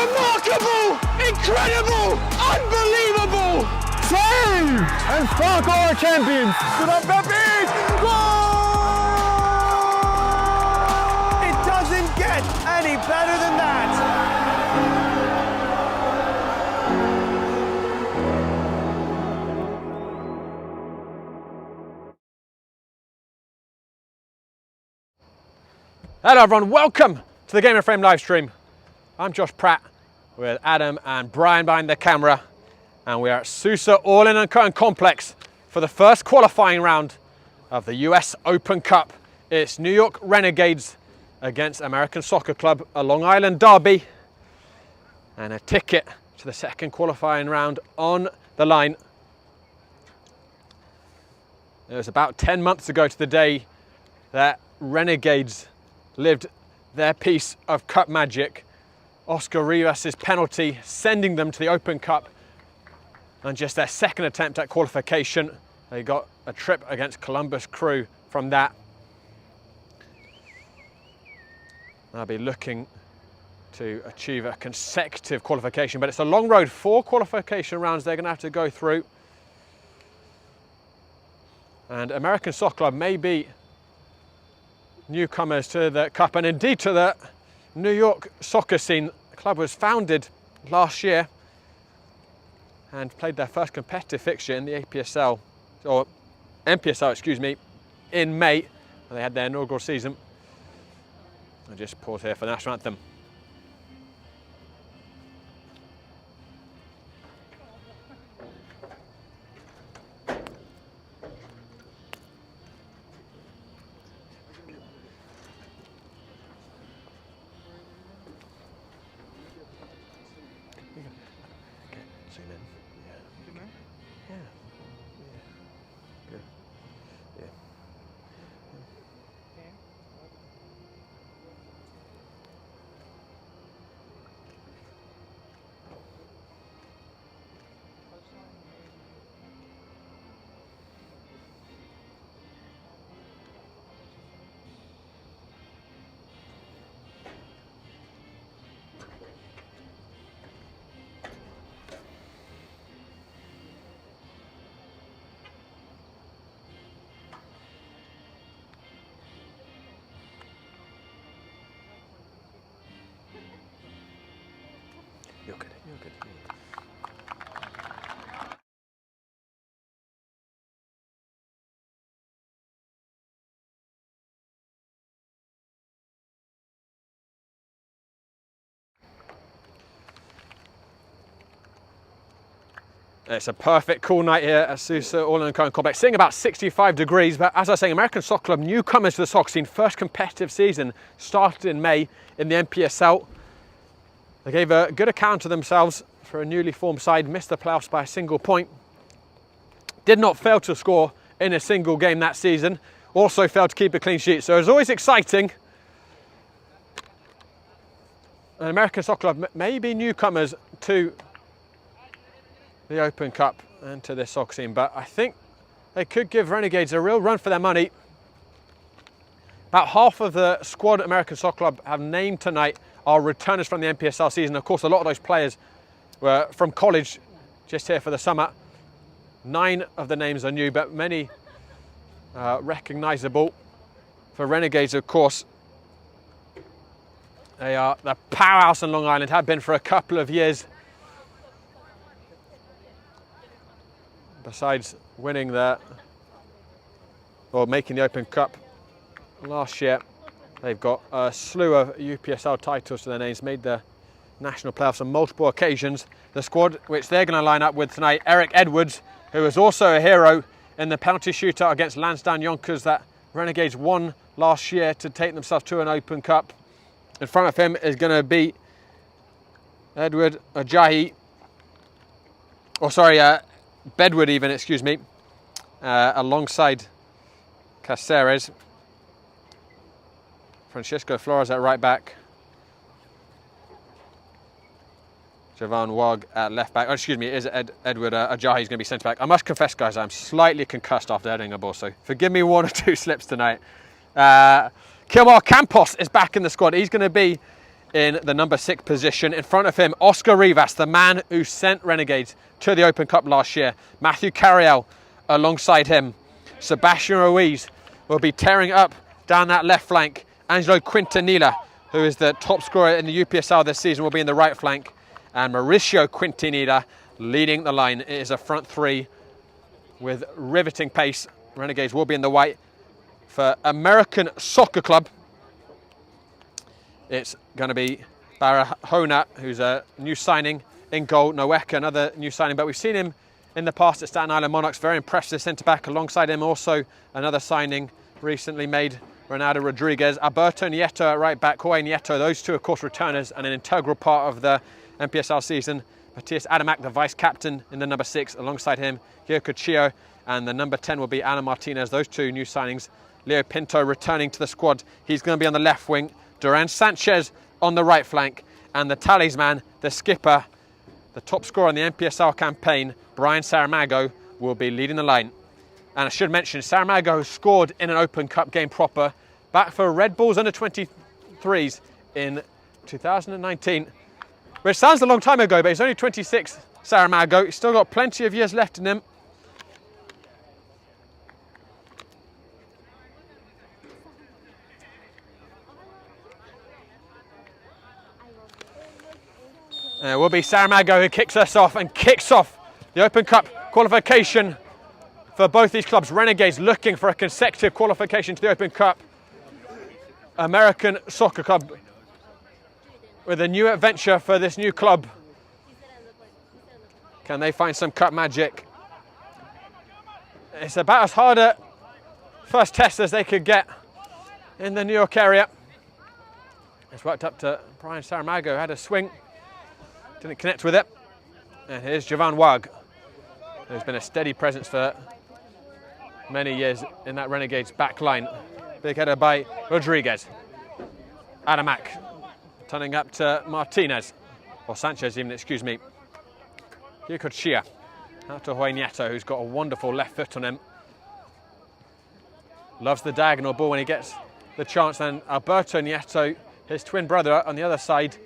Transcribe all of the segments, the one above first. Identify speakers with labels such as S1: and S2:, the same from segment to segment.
S1: Remarkable! Incredible! Unbelievable!
S2: Save! And Spark are champions!
S1: Good on, Pepe! Goal!
S2: It doesn't get any better than that!
S3: Hello everyone, welcome to the Game of Frame live stream. I'm Josh Pratt with Adam and Brian behind the camera, and we are at Sousa All-In and Curtain Complex for the first qualifying round of the US Open Cup. It's New York Renegades against American Soccer Club, a Long Island derby, and a ticket to the second qualifying round on the line. It was about 10 months ago to the day that Renegades lived their piece of cup magic. Oscar Rivas' penalty sending them to the Open Cup, and just their second attempt at qualification. They got a trip against Columbus Crew from that. They'll be looking to achieve a consecutive qualification, but it's a long road. 4 qualification rounds they're going to have to go through. And American Soccer Club may be newcomers to the cup and indeed to the New York soccer scene. The club was founded last year and played their first competitive fixture in the APSL, or MPSL, excuse me, in May. They had their inaugural season. I'll just pause here for the national anthem. You're good, you're good. It's a perfect cool night here at Sousa All-In and Curtain Complex. Sitting about 65 degrees, but as I was saying, American Soccer Club newcomers to the soccer scene. First competitive season started in May in the MPSL. They gave a good account of themselves for a newly formed side, missed the playoffs by a single point. Did not fail to score in a single game that season. Also failed to keep a clean sheet. So it was always exciting. And American Soccer Club may be newcomers to the Open Cup and to this soccer scene, but I think they could give Renegades a real run for their money. About half of the squad American Soccer Club have named tonight are returners from the MPSL season. Of course, a lot of those players were from college, just here for the summer. 9 of the names are new, but many recognisable. For Renegades, of course, they are the powerhouse on Long Island, have been for a couple of years. Besides winning making the Open Cup last year, they've got a slew of UPSL titles to their names, made the national playoffs on multiple occasions. The squad which they're going to line up with tonight, Eric Edwards, who was also a hero in the penalty shootout against Lansdowne Yonkers that Renegades won last year to take themselves to an Open Cup. In front of him is going to be Edward Ajayi, Bedward even, excuse me, alongside Caceres. Francisco Flores at right back. Javan Wag at left back. Oh, excuse me, it is Edward Ajayi is going to be centre back. I must confess, guys, I'm slightly concussed after heading a ball, so forgive me 1 or 2 slips tonight. Kilmar Campos is back in the squad. He's going to be in the number 6 position. In front of him, Oscar Rivas, the man who sent Renegades to the Open Cup last year. Matthew Carriel alongside him. Sebastian Ruiz will be tearing up down that left flank. Angelo Quintanilla, who is the top scorer in the UPSL this season, will be in the right flank. And Mauricio Quintanilla leading the line. It is a front three with riveting pace. Renegades will be in the white. For American Soccer Club, it's going to be Barahona, who's a new signing in goal. Noeka, another new signing, but we've seen him in the past at Staten Island Monarchs. Very impressive centre-back. Alongside him also another signing recently made, Ronaldo Rodriguez. Alberto Nieto at right back, Jorge Nieto. Those two, of course, returners and an integral part of the NPSL season. Matthias Adamak, the vice-captain in the number 6. Alongside him, Yoko Chio, and the number 10 will be Alan Martinez. Those two new signings. Leo Pinto returning to the squad. He's going to be on the left wing. Duran Sanchez on the right flank. And the talisman, the skipper, the top scorer in the NPSL campaign, Brian Saramago, will be leading the line. And I should mention, Saramago scored in an Open Cup game proper, back for Red Bulls under-23s in 2019. Which sounds a long time ago, but he's only 26, Saramago. He's still got plenty of years left in him. It will be Saramago who kicks us off and kicks off the Open Cup qualification for both these clubs. Renegades looking for a consecutive qualification to the Open Cup. American Soccer Club with a new adventure for this new club. Can they find some cup magic? It's about as hard a first test as they could get in the New York area. It's worked up to Brian Saramago, had a swing, didn't connect with it. And here's Javan Wag, who's been a steady presence for many years in that Renegades back line. Big header by Rodriguez. Adamak turning up to Martinez, or Sanchez even, excuse me. Yuko Chia out to Jorge Nieto, who's got a wonderful left foot on him. Loves the diagonal ball when he gets the chance. And Alberto Nieto, his twin brother, on the other side,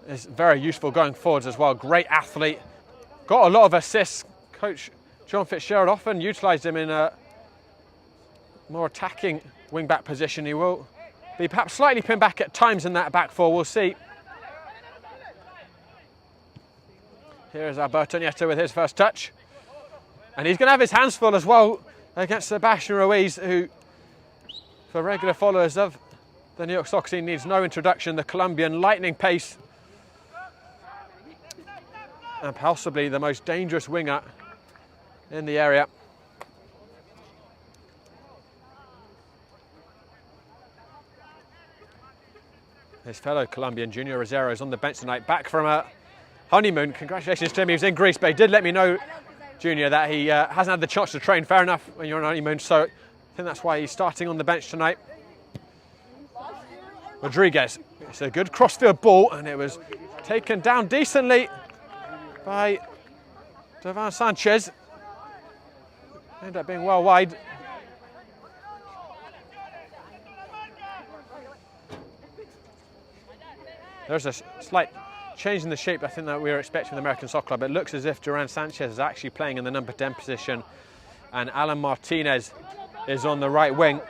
S3: is very useful going forwards as well. Great athlete, got a lot of assists. Coach John Fitzgerald often utilised him in a more attacking wing-back position. He will be perhaps slightly pinned back at times in that back four, we'll see. Here's Alberto Nieto with his first touch. And he's going to have his hands full as well against Sebastian Ruiz, who, for regular followers of the New York soccer scene, needs no introduction. The Colombian lightning pace, and possibly the most dangerous winger in the area. His fellow Colombian, Junior Rosero, is on the bench tonight, back from a honeymoon. Congratulations to him. He was in Greece, but he did let me know, Junior, that he hasn't had the chance to train. Fair enough when you're on honeymoon, so I think that's why he's starting on the bench tonight. Rodriguez, it's a good crossfield ball, and it was taken down decently by Devan Sanchez. Ended up being well wide. There's a slight change in the shape, I think, that we were expecting with the American Soccer Club. It looks as if Duran Sanchez is actually playing in the number 10 position, and Alan Martinez is on the right wing.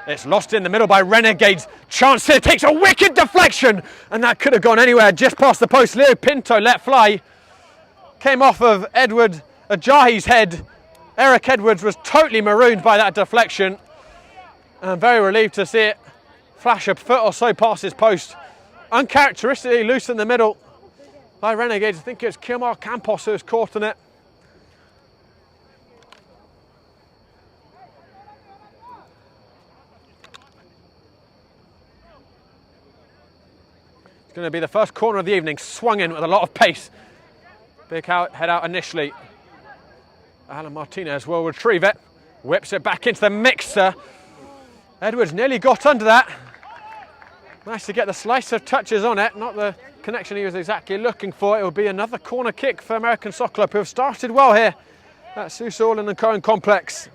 S3: It's lost in the middle by Renegades. Chance here, takes a wicked deflection, and that could have gone anywhere, just past the post. Leo Pinto let fly. Came off of Edward Ajayi's head. Eric Edwards was totally marooned by that deflection. I'm very relieved to see it flash a foot or so past his post. Uncharacteristically loose in the middle by Renegades. I think it's Kilmar Campos who was caught in it. It's going to be the first corner of the evening, swung in with a lot of pace. Big head out initially. Alan Martinez will retrieve it, whips it back into the mixer. Edwards nearly got under that. Managed to get the slice of touches on it, not the connection he was exactly looking for. It will be another corner kick for American Soccer Club, who have started well here at Sousa Orland and Cohen Complex.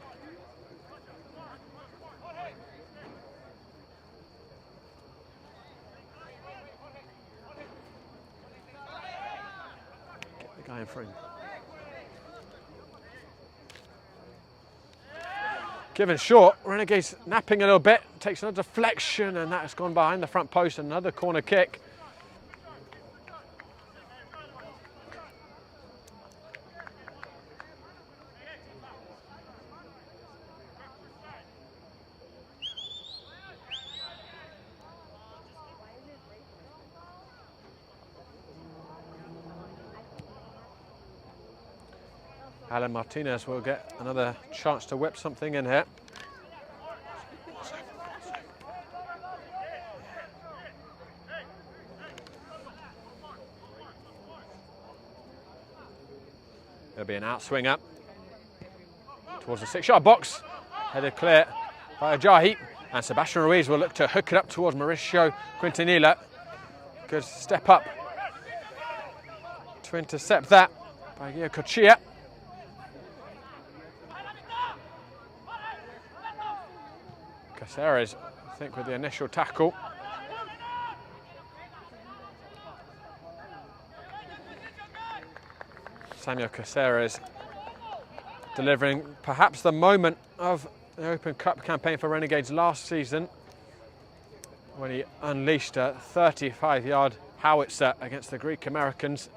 S3: frame. Given short, Renegades napping a little bit, takes another deflection, and that has gone behind the front post, another corner kick. Alan Martinez will get another chance to whip something in here. There'll be an outswinger towards the 6-yard box, headed clear by Ajayi, and Sebastian Ruiz will look to hook it up towards Mauricio Quintanilla. Good step up to intercept that by Gio Cochia. Caceres, I think, with the initial tackle. Samuel Caceres delivering perhaps the moment of the Open Cup campaign for Renegades last season, when he unleashed a 35-yard howitzer against the Greek Americans.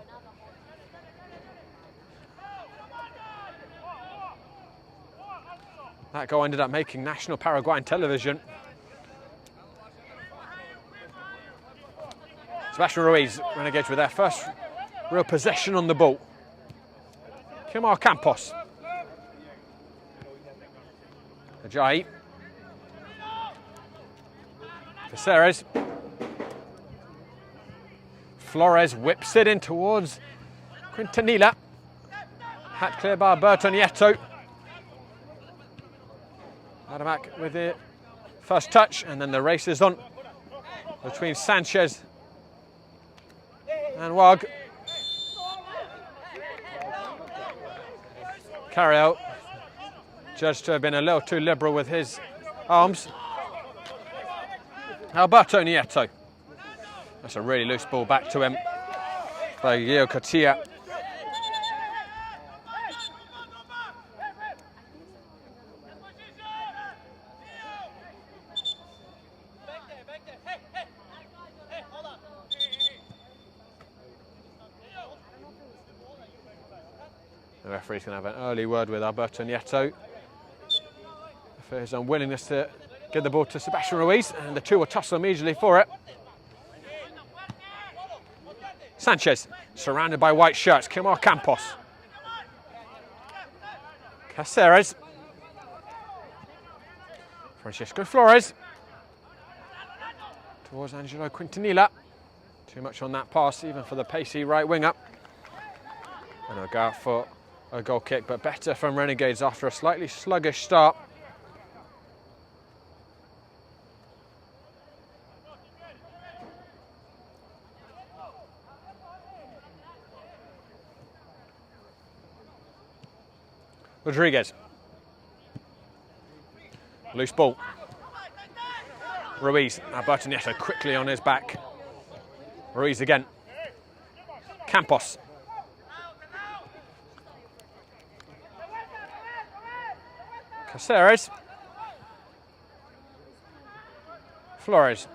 S3: That goal ended up making national Paraguayan television. Sebastian Ruiz, Renegades with their first real possession on the ball. Kimar Campos. Ajayi. Caceres. Flores whips it in towards Quintanilla. Hat clear by Alberto Nieto. Adamak with the first touch, and then the race is on between Sanchez and Wag. Carriel judged to have been a little too liberal with his arms. Alberto Nieto. That's a really loose ball back to him by Gio Cotia. The referee's going to have an early word with Alberto Nieto for his unwillingness to get the ball to Sebastian Ruiz, and the two will tussle immediately for it. Sanchez, surrounded by white shirts. Kimar Campos. Caceres. Francisco Flores. Towards Angelo Quintanilla. Too much on that pass, even for the pacey right winger. And I'll go out for a goal kick, but better from Renegades after a slightly sluggish start. Rodriguez. Loose ball. Ruiz. Alberto Nieto quickly on his back. Ruiz again. Campos. Caceres. Flores.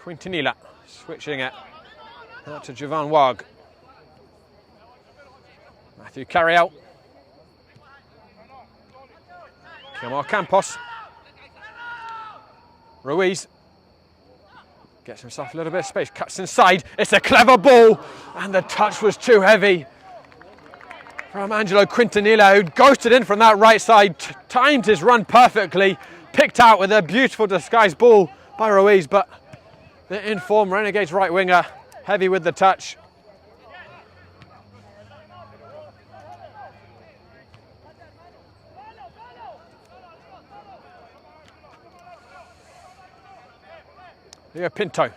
S3: Quintanilla switching it out to Jovan Wag. Matthew Carriel. Kimar Campos. Ruiz gets himself a little bit of space, cuts inside. It's a clever ball, and the touch was too heavy from Angelo Quintanilla, who ghosted in from that right side, timed his run perfectly, picked out with a beautiful disguised ball by Ruiz, but the in-form Renegades right winger, heavy with the touch. Leo Pinto.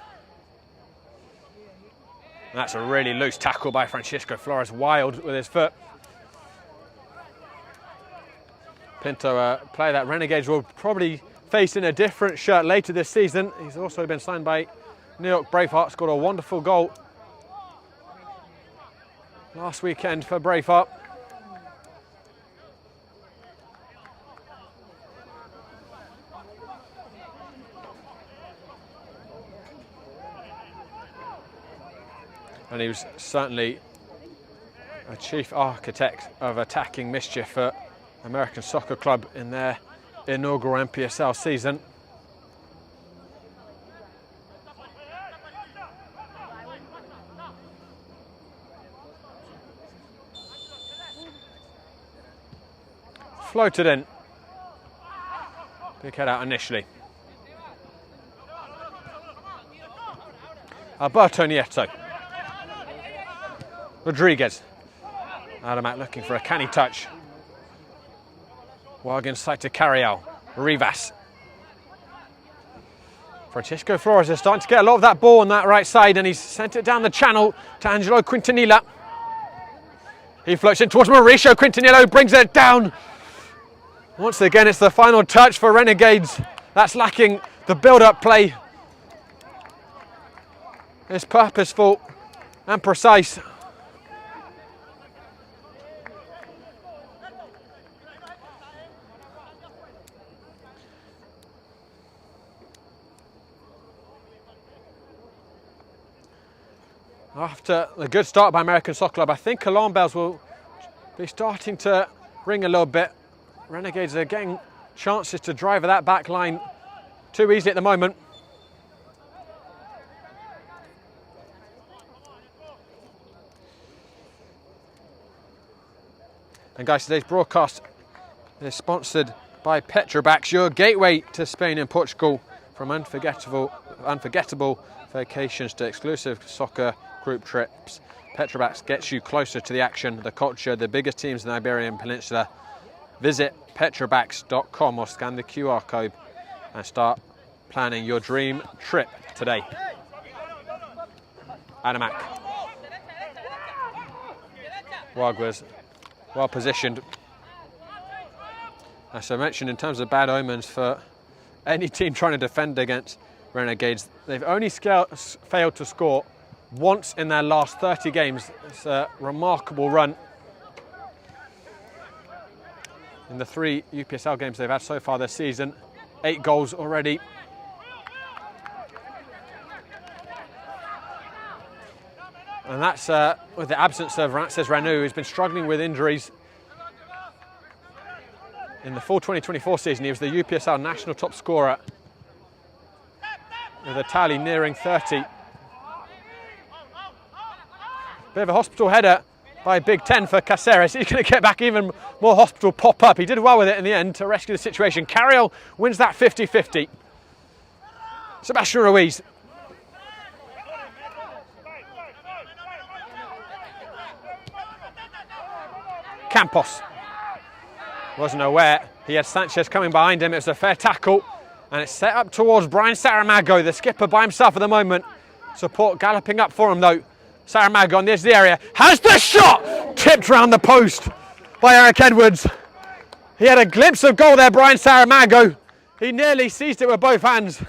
S3: That's a really loose tackle by Francisco Flores, wild with his foot. Pinto, a player that Renegades will probably face in a different shirt later this season. He's also been signed by New York Bravehearts, scored a wonderful goal last weekend for Braveheart. And he was certainly a chief architect of attacking mischief for American Soccer Club in their inaugural NPSL season. Floated in. Big head out initially. Alberto Nieto. Rodriguez. Adamak looking for a canny touch. Wag inside to Carriel. Rivas. Francisco Flores is starting to get a lot of that ball on that right side, and he's sent it down the channel to Angelo Quintanilla. He floats in towards Mauricio Quintanilla, brings it down. Once again, it's the final touch for Renegades. That's lacking the build-up play. It's purposeful and precise. After the good start by American Soccer Club, I think alarm bells will be starting to ring a little bit. Renegades are getting chances to drive that back line too easily at the moment. And guys, today's broadcast is sponsored by Petrobax, your gateway to Spain and Portugal, from unforgettable vacations to exclusive soccer group trips. Petrobax gets you closer to the action, the culture, the biggest teams in the Iberian Peninsula. Visit petrobax.com or scan the QR code and start planning your dream trip today. Adamak. Wag was well positioned. As I mentioned, in terms of bad omens for any team trying to defend against Renegades, they've only failed to score once in their last 30 games. It's a remarkable run. In the 3 UPSL games they've had so far this season, 8 goals already. And that's with the absence of Rances Ranu, who's been struggling with injuries. In the full 2024 season, he was the UPSL national top scorer, with a tally nearing 30. Bit of a hospital header by Big Ten for Caceres. He's going to get back even more hospital pop-up. He did well with it in the end to rescue the situation. Carriel wins that 50-50. Sebastian Ruiz. Campos wasn't aware. He had Sanchez coming behind him. It was a fair tackle. And it's set up towards Brian Saramago, the skipper by himself at the moment. Support galloping up for him though. Saramago on the edge of the area. Has the shot! Tipped round the post by Eric Edwards. He had a glimpse of goal there, Brian Saramago. He nearly seized it with both hands.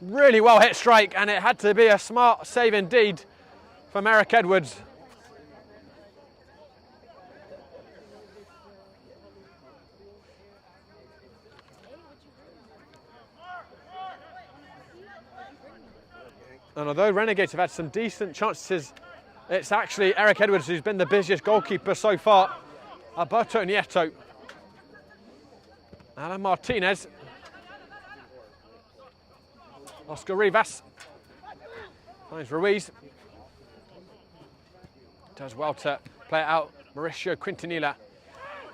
S3: Really well hit strike, and it had to be a smart save indeed from Eric Edwards. And although Renegades have had some decent chances, it's actually Eric Edwards who's been the busiest goalkeeper so far. Alberto Nieto. Alan Martinez. Oscar Rivas. Finds Ruiz. Does well to play it out. Mauricio Quintanilla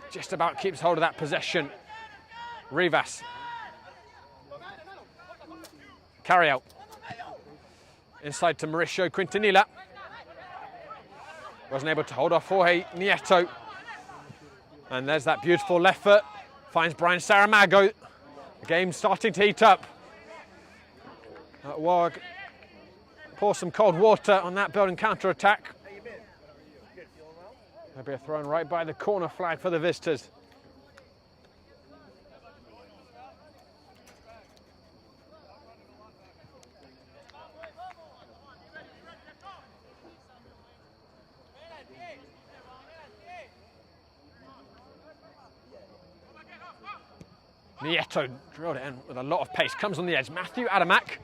S3: just about keeps hold of that possession. Rivas. Carriel. Inside to Mauricio Quintanilla. Wasn't able to hold off Jorge Nieto. And there's that beautiful left foot. Finds Brian Saramago. The game's starting to heat up. Wag pour some cold water on that building counter-attack. There'll be a throw in right by the corner flag for the visitors. Nieto drilled it in with a lot of pace. Comes on the edge. Matthew Adamak.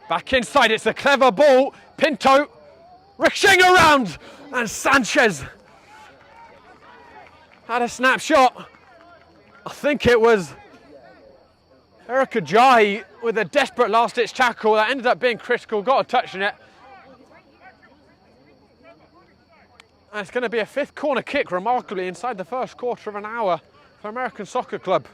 S3: Back inside. It's a clever ball. Pinto ricocheting around. And Sanchez had a snapshot. I think it was Eric Ajayi with a desperate last-ditch tackle that ended up being critical. Got a touch in it. And it's going to be a fifth corner kick, remarkably, inside the first quarter of an hour for American Soccer Club.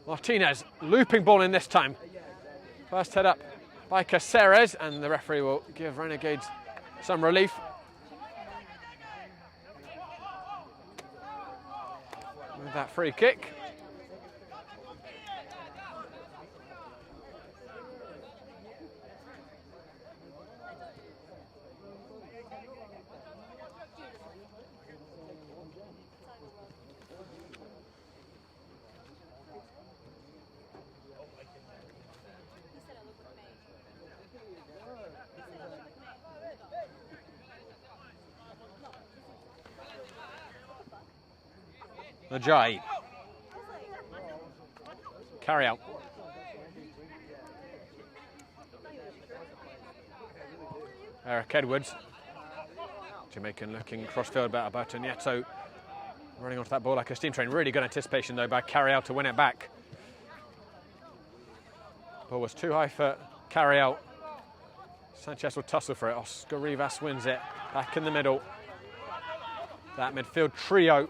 S3: Martinez, looping ball in this time. First head up by Caceres, and the referee will give Renegades some relief. With that free kick. Ajayi. Carry out. Eric Edwards. Jamaican looking crossfield about Alberto Nieto. Running onto that ball like a steam train. Really good anticipation though by Carry out to win it back. Ball was too high for Carry out. Sanchez will tussle for it. Oscar Rivas wins it. Back in the middle. That midfield trio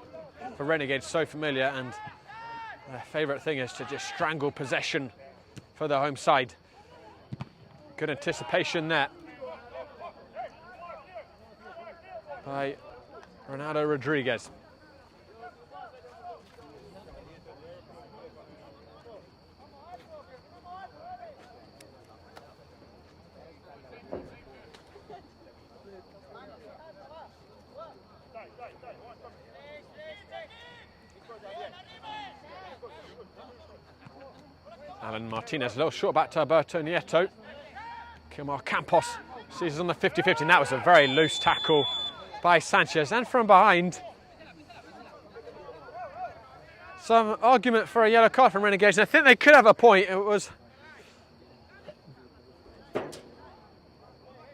S3: for Renegades so familiar, and their favourite thing is to just strangle possession for the home side. Good anticipation there by Ronaldo Rodriguez. Alan Martinez, a little short back to Alberto Nieto. Kilmar Campos seizes on the 50-50, and that was a very loose tackle by Sanchez. And from behind, some argument for a yellow card from Renegades, and I think they could have a point. It was a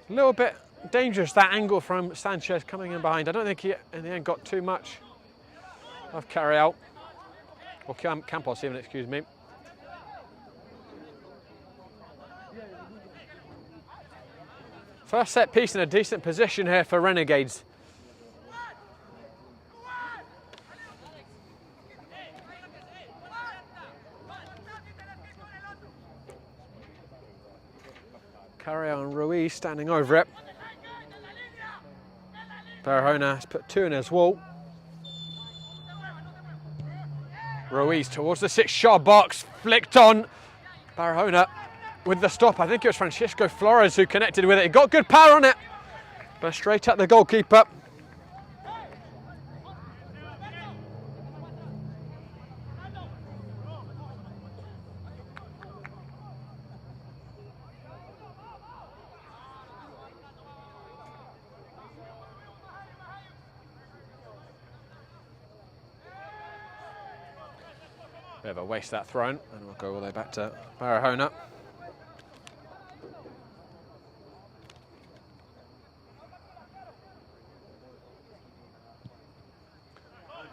S3: little bit dangerous, that angle from Sanchez coming in behind. I don't think he, in the end, got too much of carry out, or Campos even, excuse me. First set piece in a decent position here for Renegades. Carrillo and Ruiz standing over it. Barahona has put two in his wall. Ruiz towards the 6-yard box, flicked on. Barahona with the stop. I think it was Francisco Flores who connected with it. He got good power on it, but straight at the goalkeeper. Bit of a waste that thrown, and we'll go all the way back to Barahona.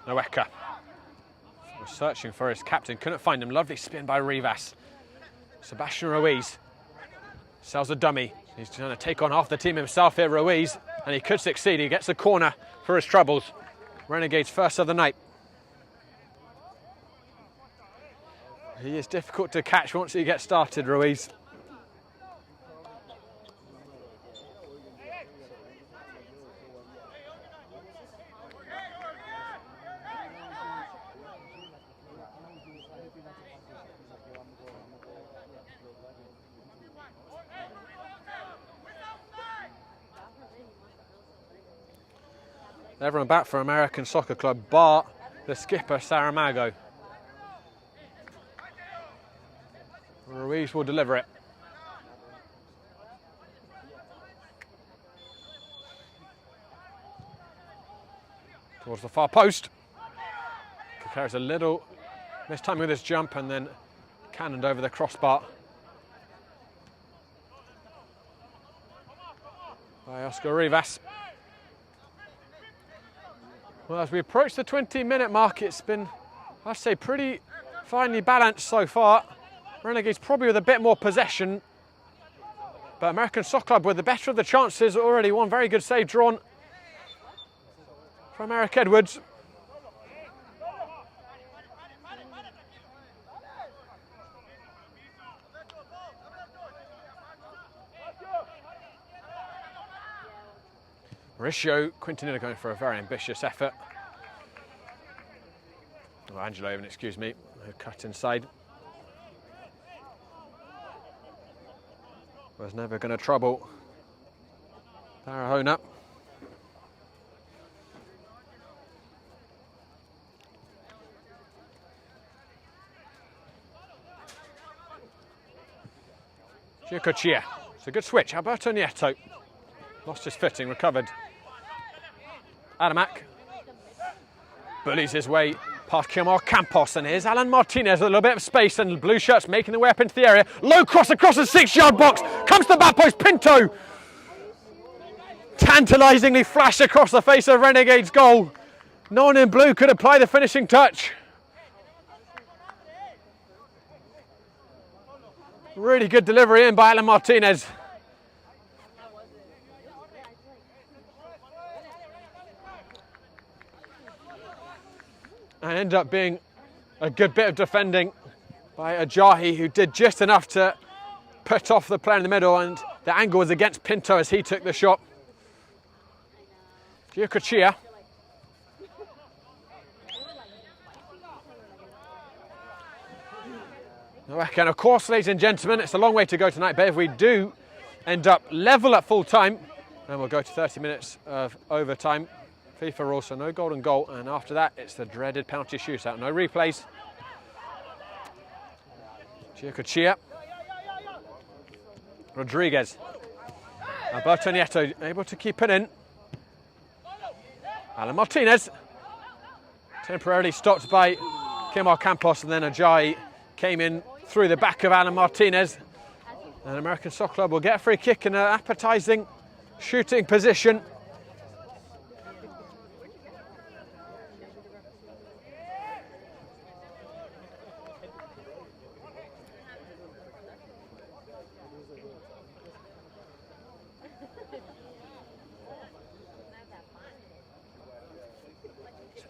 S3: Noeka was searching for his captain, couldn't find him. Lovely spin by Rivas. Sebastian Ruiz sells a dummy. He's trying to take on half the team himself here, Ruiz, and he could succeed. He gets a corner for his troubles. Renegades first of the night. He is difficult to catch once he gets started, Ruiz. Everyone back for American Soccer Club, bar the skipper, Saramago. Ruiz will deliver it. towards the far post. Carries a little mistiming with his jump and then cannoned over the crossbar by Oscar Rivas. Well, as we approach the 20-minute mark, it's been, I'd say, pretty finely balanced so far. Renegades probably with a bit more possession, but American Soccer Club with the better of the chances. Already one very good save drawn from Eric Edwards. Mauricio Quintanilla going for a very ambitious effort. Oh, Angelo even, excuse me, cut inside. Was never going to trouble Barahona. Giocochia. It's a good switch. Alberto Nieto lost his footing, recovered. Adamak bullies his way past Kilmar Campos, and here's Alan Martinez with a little bit of space, and blue shirts making their way up into the area. Low cross across the 6-yard box, comes to the back post, Pinto. Tantalisingly flashed across the face of Renegades' goal. No one in blue could apply the finishing touch. Really good delivery in by Alan Martinez. And ended up being a good bit of defending by Ajayi, who did just enough to put off the player in the middle, and the angle was against Pinto as he took the shot. Giocochia. And of course, ladies and gentlemen, it's a long way to go tonight, but if we do end up level at full time, then we'll go to 30 minutes of overtime. FIFA rules, so no golden goal, and after that it's the dreaded penalty shootout. No replays. Giocochia. Rodriguez. Alberto Nieto able to keep it in. Alan Martinez. Temporarily stopped by Kilmar Campos, and then Ajayi came in through the back of Alan Martinez. And American Soccer Club will get a free kick in an appetising shooting position.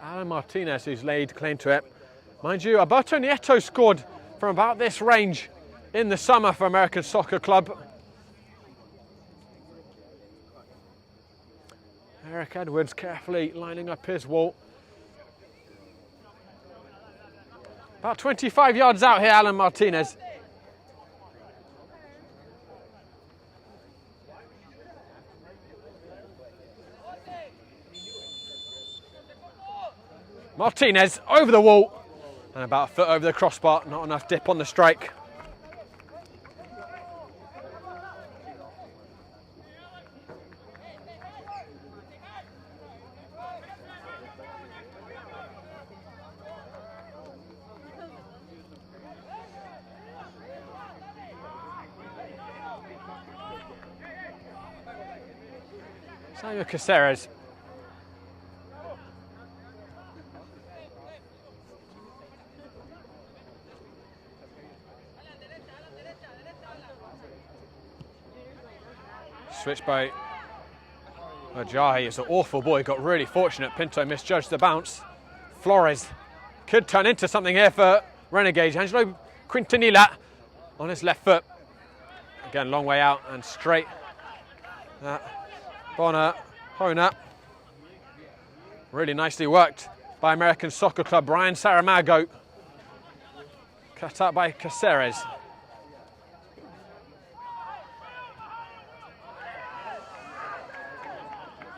S3: Alan Martinez who's laid claim to it. Mind you, Alberto Nieto scored from about this range in the summer for American Soccer Club. Eric Edwards carefully lining up his wall. About 25 yards out here, Alan Martinez. Martinez over the wall and about a foot over the crossbar, not enough dip on the strike. Samuel Caceres. Switch by Ajayi. It's an awful ball. He got really fortunate. Pinto misjudged the bounce. Flores could turn into something here for Renegades. Angelo Quintanilla on his left foot. Again, long way out and straight. Barahona. Really nicely worked by American Soccer Club. Brian Saramago. Cut out by Caceres.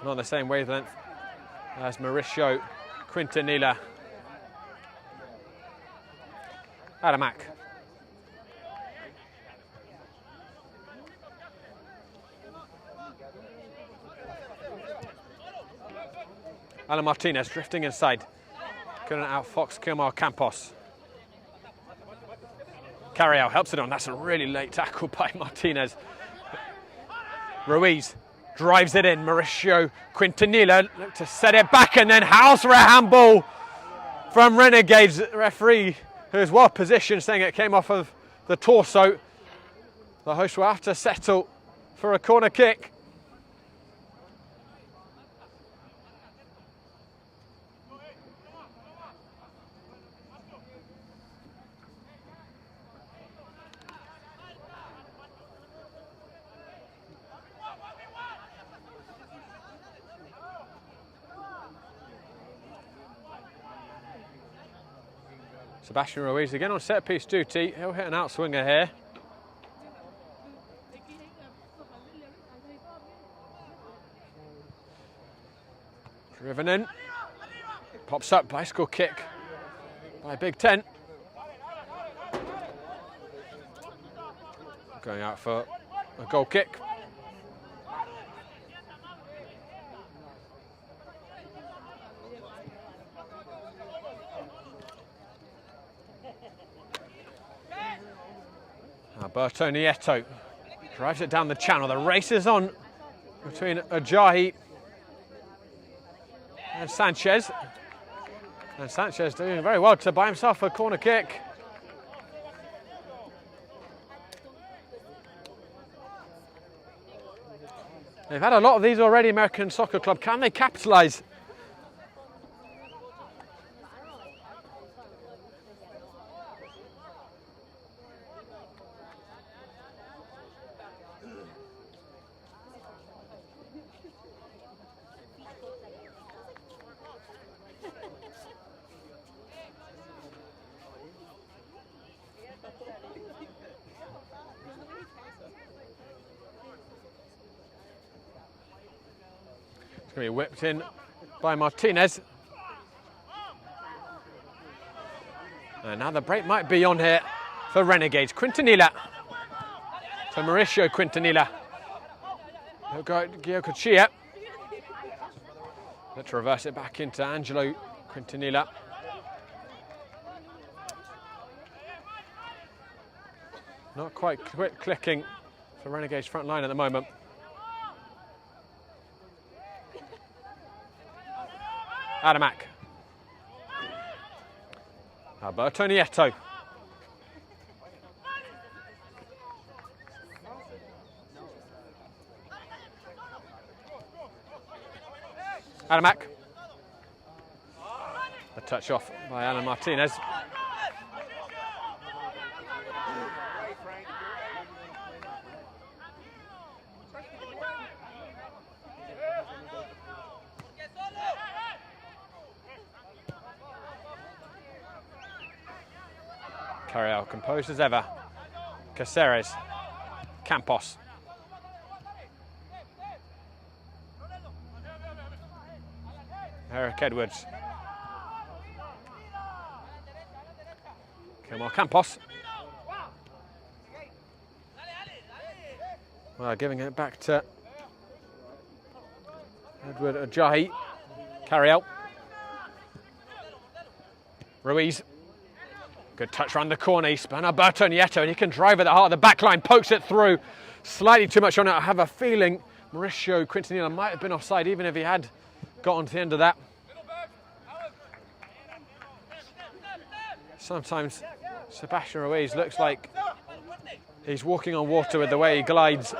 S3: Not the same wavelength as Mauricio Quintanilla. Adamak. Alan Martinez drifting inside. Couldn't outfox Kilmar Campos. Carriel helps it on. That's a really late tackle by Martinez. Ruiz drives it in. Mauricio Quintanilla look to set it back and then house for a handball from Renegades. The referee, who is well positioned, saying it came off of the torso. The host will have to settle for a corner kick. Sebastian Ruiz again on set-piece duty. He'll hit an outswinger here. Driven in. Pops up, bicycle kick by Big Ten. Going out for a goal kick. Alberto Nieto drives it down the channel. The race is on between Ajayi and Sanchez. And Sanchez doing very well to buy himself a corner kick. They've had a lot of these already, American Soccer Club. Can they capitalise? Going to be whipped in by Martinez. And now the break might be on here for Renegades. Quintanilla to Mauricio Quintanilla. He'll go Giocochia. Let's reverse it back into Angelo Quintanilla. Not quite clicking for Renegades front line at the moment. Adamak. Alberto Nieto. Adamak. A touch off by Alan Martinez. Carriel composed as ever. Caceres. Campos. Eric Edwards. Kilmar Campos. Well, giving it back to Edward Ajayi. Carriel. Ruiz. Good touch around the corner. He spun Alberto Nieto and he can drive at the heart of the back line, pokes it through. Slightly too much on it. I have a feeling Mauricio Quintanilla might have been offside even if he had gotten to the end of that. Sometimes Sebastian Ruiz looks like he's walking on water with the way he glides.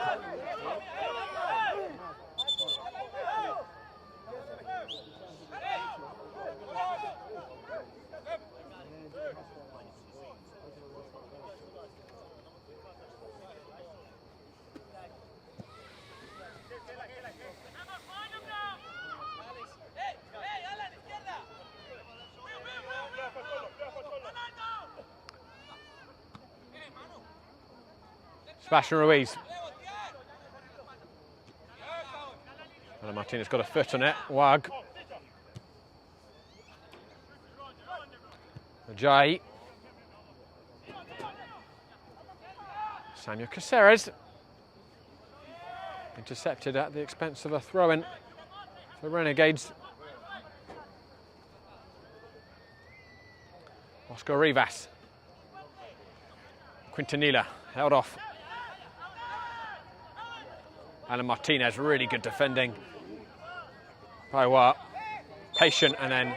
S3: Sebastian Ruiz. And Martinez got a foot on it. Wag. Ajayi. Samuel Caceres. Intercepted at the expense of a throw-in for Renegades. Oscar Rivas. Quintanilla held off. Alan Martinez, really good defending. Paiwa, patient, and then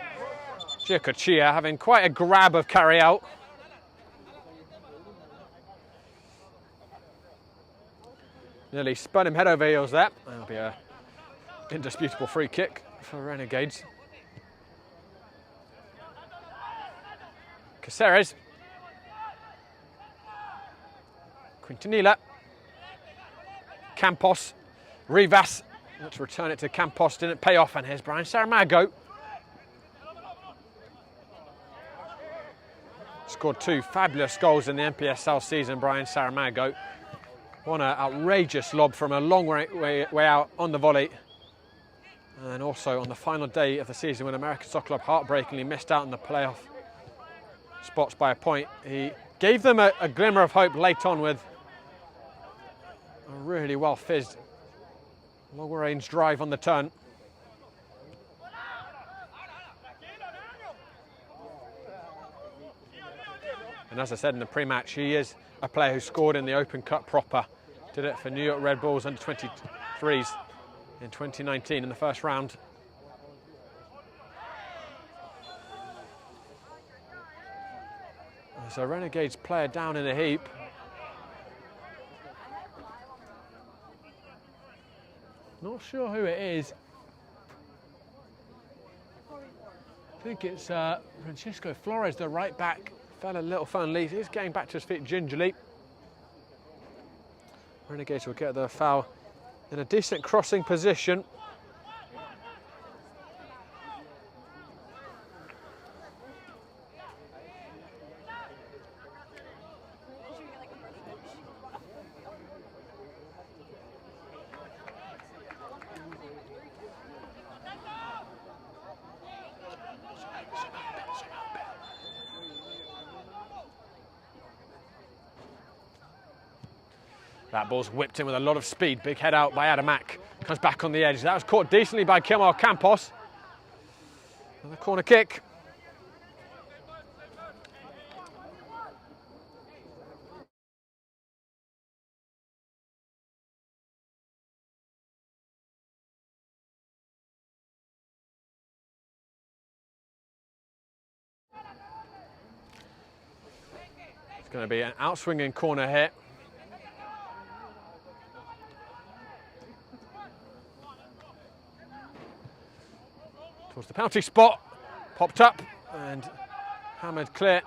S3: Giacochia having quite a grab of carry out. Nearly spun him head over heels there. That'll be an indisputable free kick for Renegades. Caceres. Quintanilla. Campos. Rivas. Let's return it to Campos. Didn't pay off. And here's Brian Saramago. Scored 2 fabulous goals in the NPSL season, Brian Saramago. Won an outrageous lob from a long way out on the volley. And also on the final day of the season when American Soccer Club heartbreakingly missed out on the playoff spots by a point. He gave them a glimmer of hope late on with a really well fizzed long range drive on the turn. And as I said in the pre-match, he is a player who scored in the Open Cup proper. Did it for New York Red Bulls under 23s in 2019 in the first round. So Renegades player down in a heap. Not sure who it is. I think it's Francisco Flores, the right back. Fell a little fun lead. He's getting back to his feet gingerly. Renegades will get the foul in a decent crossing position. That ball's whipped in with a lot of speed. Big head out by Adamak. Comes back on the edge. That was caught decently by Kemal Campos. And the corner kick. It's going to be an outswinging corner here. Towards the penalty spot, popped up and hammered clear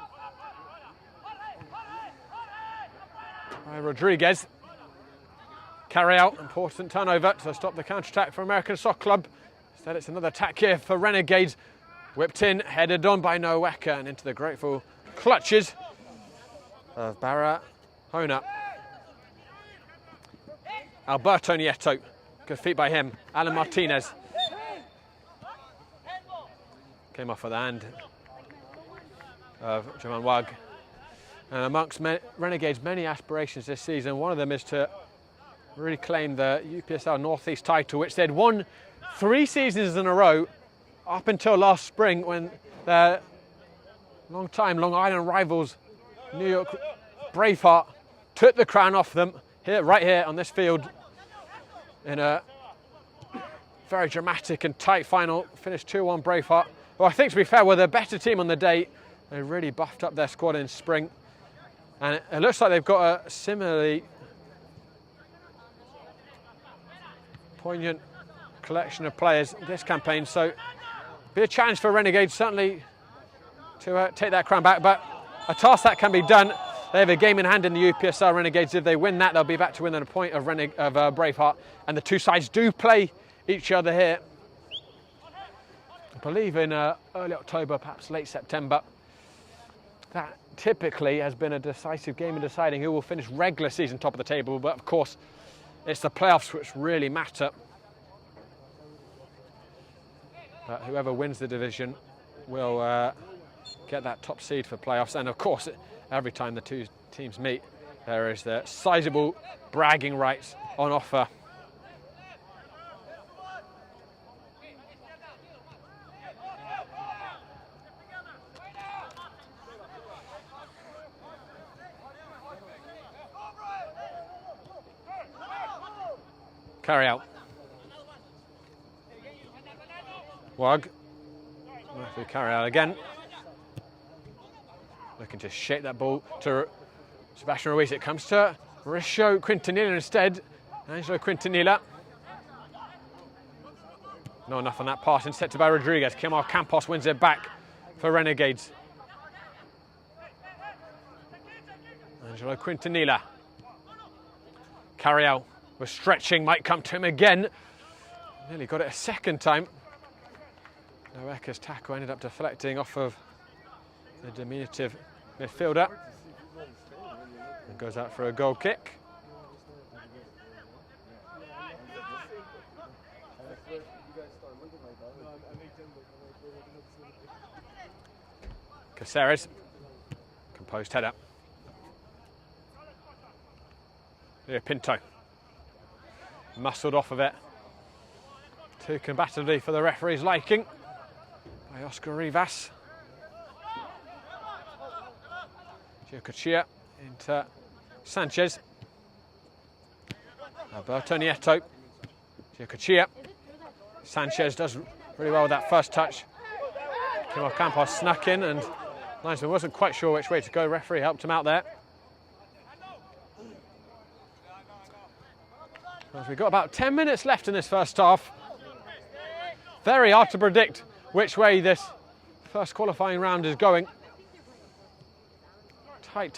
S3: by Rodriguez. Carry out, important turnover to stop the counter-attack for American Soccer Club. Instead it's another attack here for Renegades. Whipped in, headed on by Noeka and into the grateful clutches of Barahona. Alberto Nieto, good feet by him. Alan Martinez. Came off of the hand of Jaman Wag. And amongst Renegades' many aspirations this season, one of them is to really claim the UPSL Northeast title, which they'd won 3 seasons in a row up until last spring when their long-time Long Island rivals, New York Braveheart, took the crown off them right here on this field in a very dramatic and tight final. Finished 2-1 Braveheart. Well, I think, to be fair, were the better team on the day. They really buffed up their squad in spring. And it looks like they've got a similarly poignant collection of players this campaign. So, be a challenge for Renegades, certainly, to take that crown back. But a task that can be done. They have a game in hand in the UPSL. Renegades, if they win that, they'll be back to within a point of Braveheart. And the two sides do play each other here, I believe, in early October, perhaps late September. That typically has been a decisive game in deciding who will finish regular season top of the table, but of course it's the playoffs which really matter. But whoever wins the division will get that top seed for playoffs, and of course every time the two teams meet there is the sizable bragging rights on offer. Carry out. Wag. Referee carry out again. Looking to shape that ball to Sebastian Ruiz. It comes to Mauricio Quintanilla instead. Angelo Quintanilla. Not enough on that pass, intercepted by Rodriguez. Kemal Campos wins it back for Renegades. Angelo Quintanilla. Carriel was stretching, might come to him again. Nearly got it a second time. Noeka's tackle ended up deflecting off of the diminutive midfielder. And goes out for a goal kick. Caceres, composed header. Here Pinto, muscled off of it. Too combatively for the referee's liking by Oscar Rivas. Giocochia into Sanchez. Alberto Nieto. Giocochia. Sanchez does really well with that first touch. Kemal Campos snuck in and linesman wasn't quite sure which way to go. Referee helped him out there. Well, we've got about 10 minutes left in this first half. Very hard to predict which way this first qualifying round is going. Tight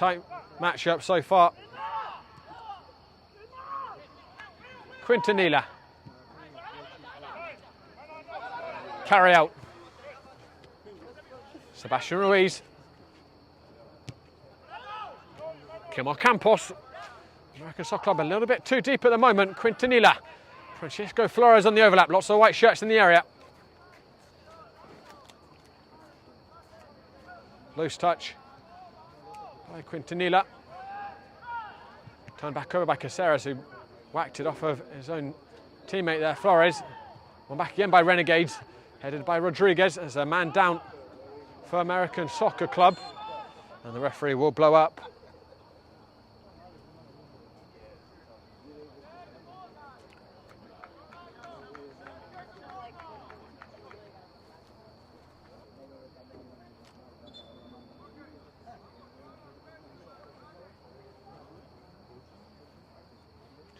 S3: matchup so far. Quintanilla. Carry out. Sebastian Ruiz. Kemal Campos. American Soccer Club a little bit too deep at the moment. Quintanilla. Francisco Flores on the overlap. Lots of white shirts in the area. Loose touch by Quintanilla. Turned back over by Caceres, who whacked it off of his own teammate there, Flores. One back again by Renegades, headed by Rodriguez as a man down for American Soccer Club. And the referee will blow up.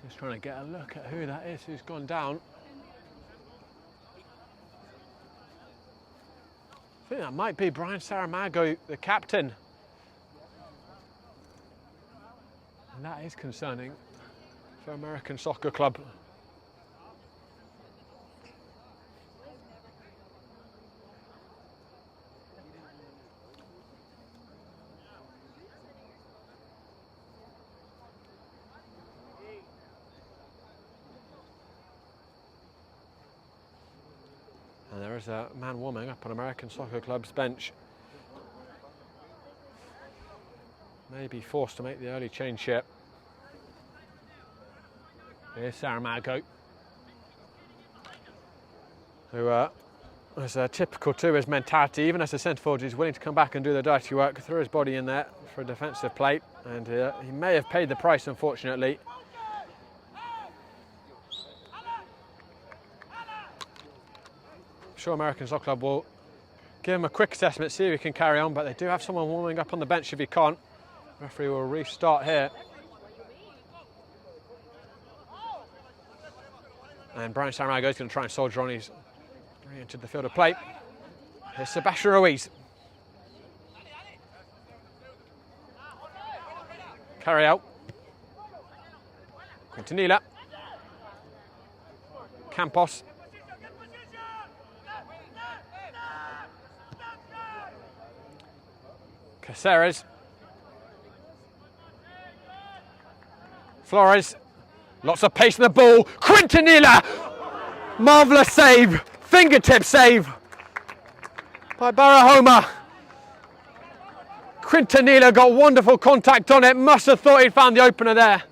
S3: Just trying to get a look at who that is who's gone down. I think that might be Brian Saramago, the captain. And that is concerning for American Soccer Club. And there is a man warming up on American Soccer Club's bench. May be forced to make the early change here. Here's Saramago, who is typical to his mentality. Even as a centre forward, he's willing to come back and do the dirty work, throw his body in there for a defensive play, and he may have paid the price, unfortunately. I'm sure American Soccer Club will give him a quick assessment, see if he can carry on, but they do have someone warming up on the bench if he can't. The referee will restart here. And Brian Saramago is going to try and soldier on. He's re-entered the field of play. Here's Sebastian Ruiz. Carry out. Quintanilla. Campos. Caceres. Flores. Lots of pace in the ball. Quintanilla! Marvellous save. Fingertip save by Barahoma. Quintanilla got wonderful contact on it. Must have thought he'd found the opener there.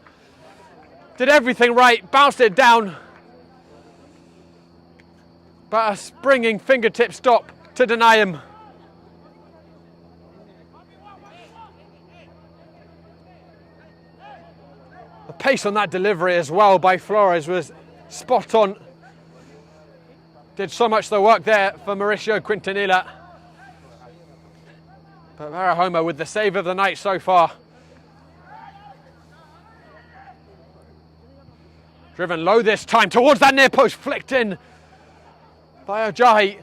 S3: Did everything right. Bounced it down. But a springing fingertip stop to deny him. The pace on that delivery as well by Flores was spot on. Did so much of the work there for Mauricio Quintanilla. But Varahoma with the save of the night so far. Driven low this time towards that near post, flicked in by Ajayi.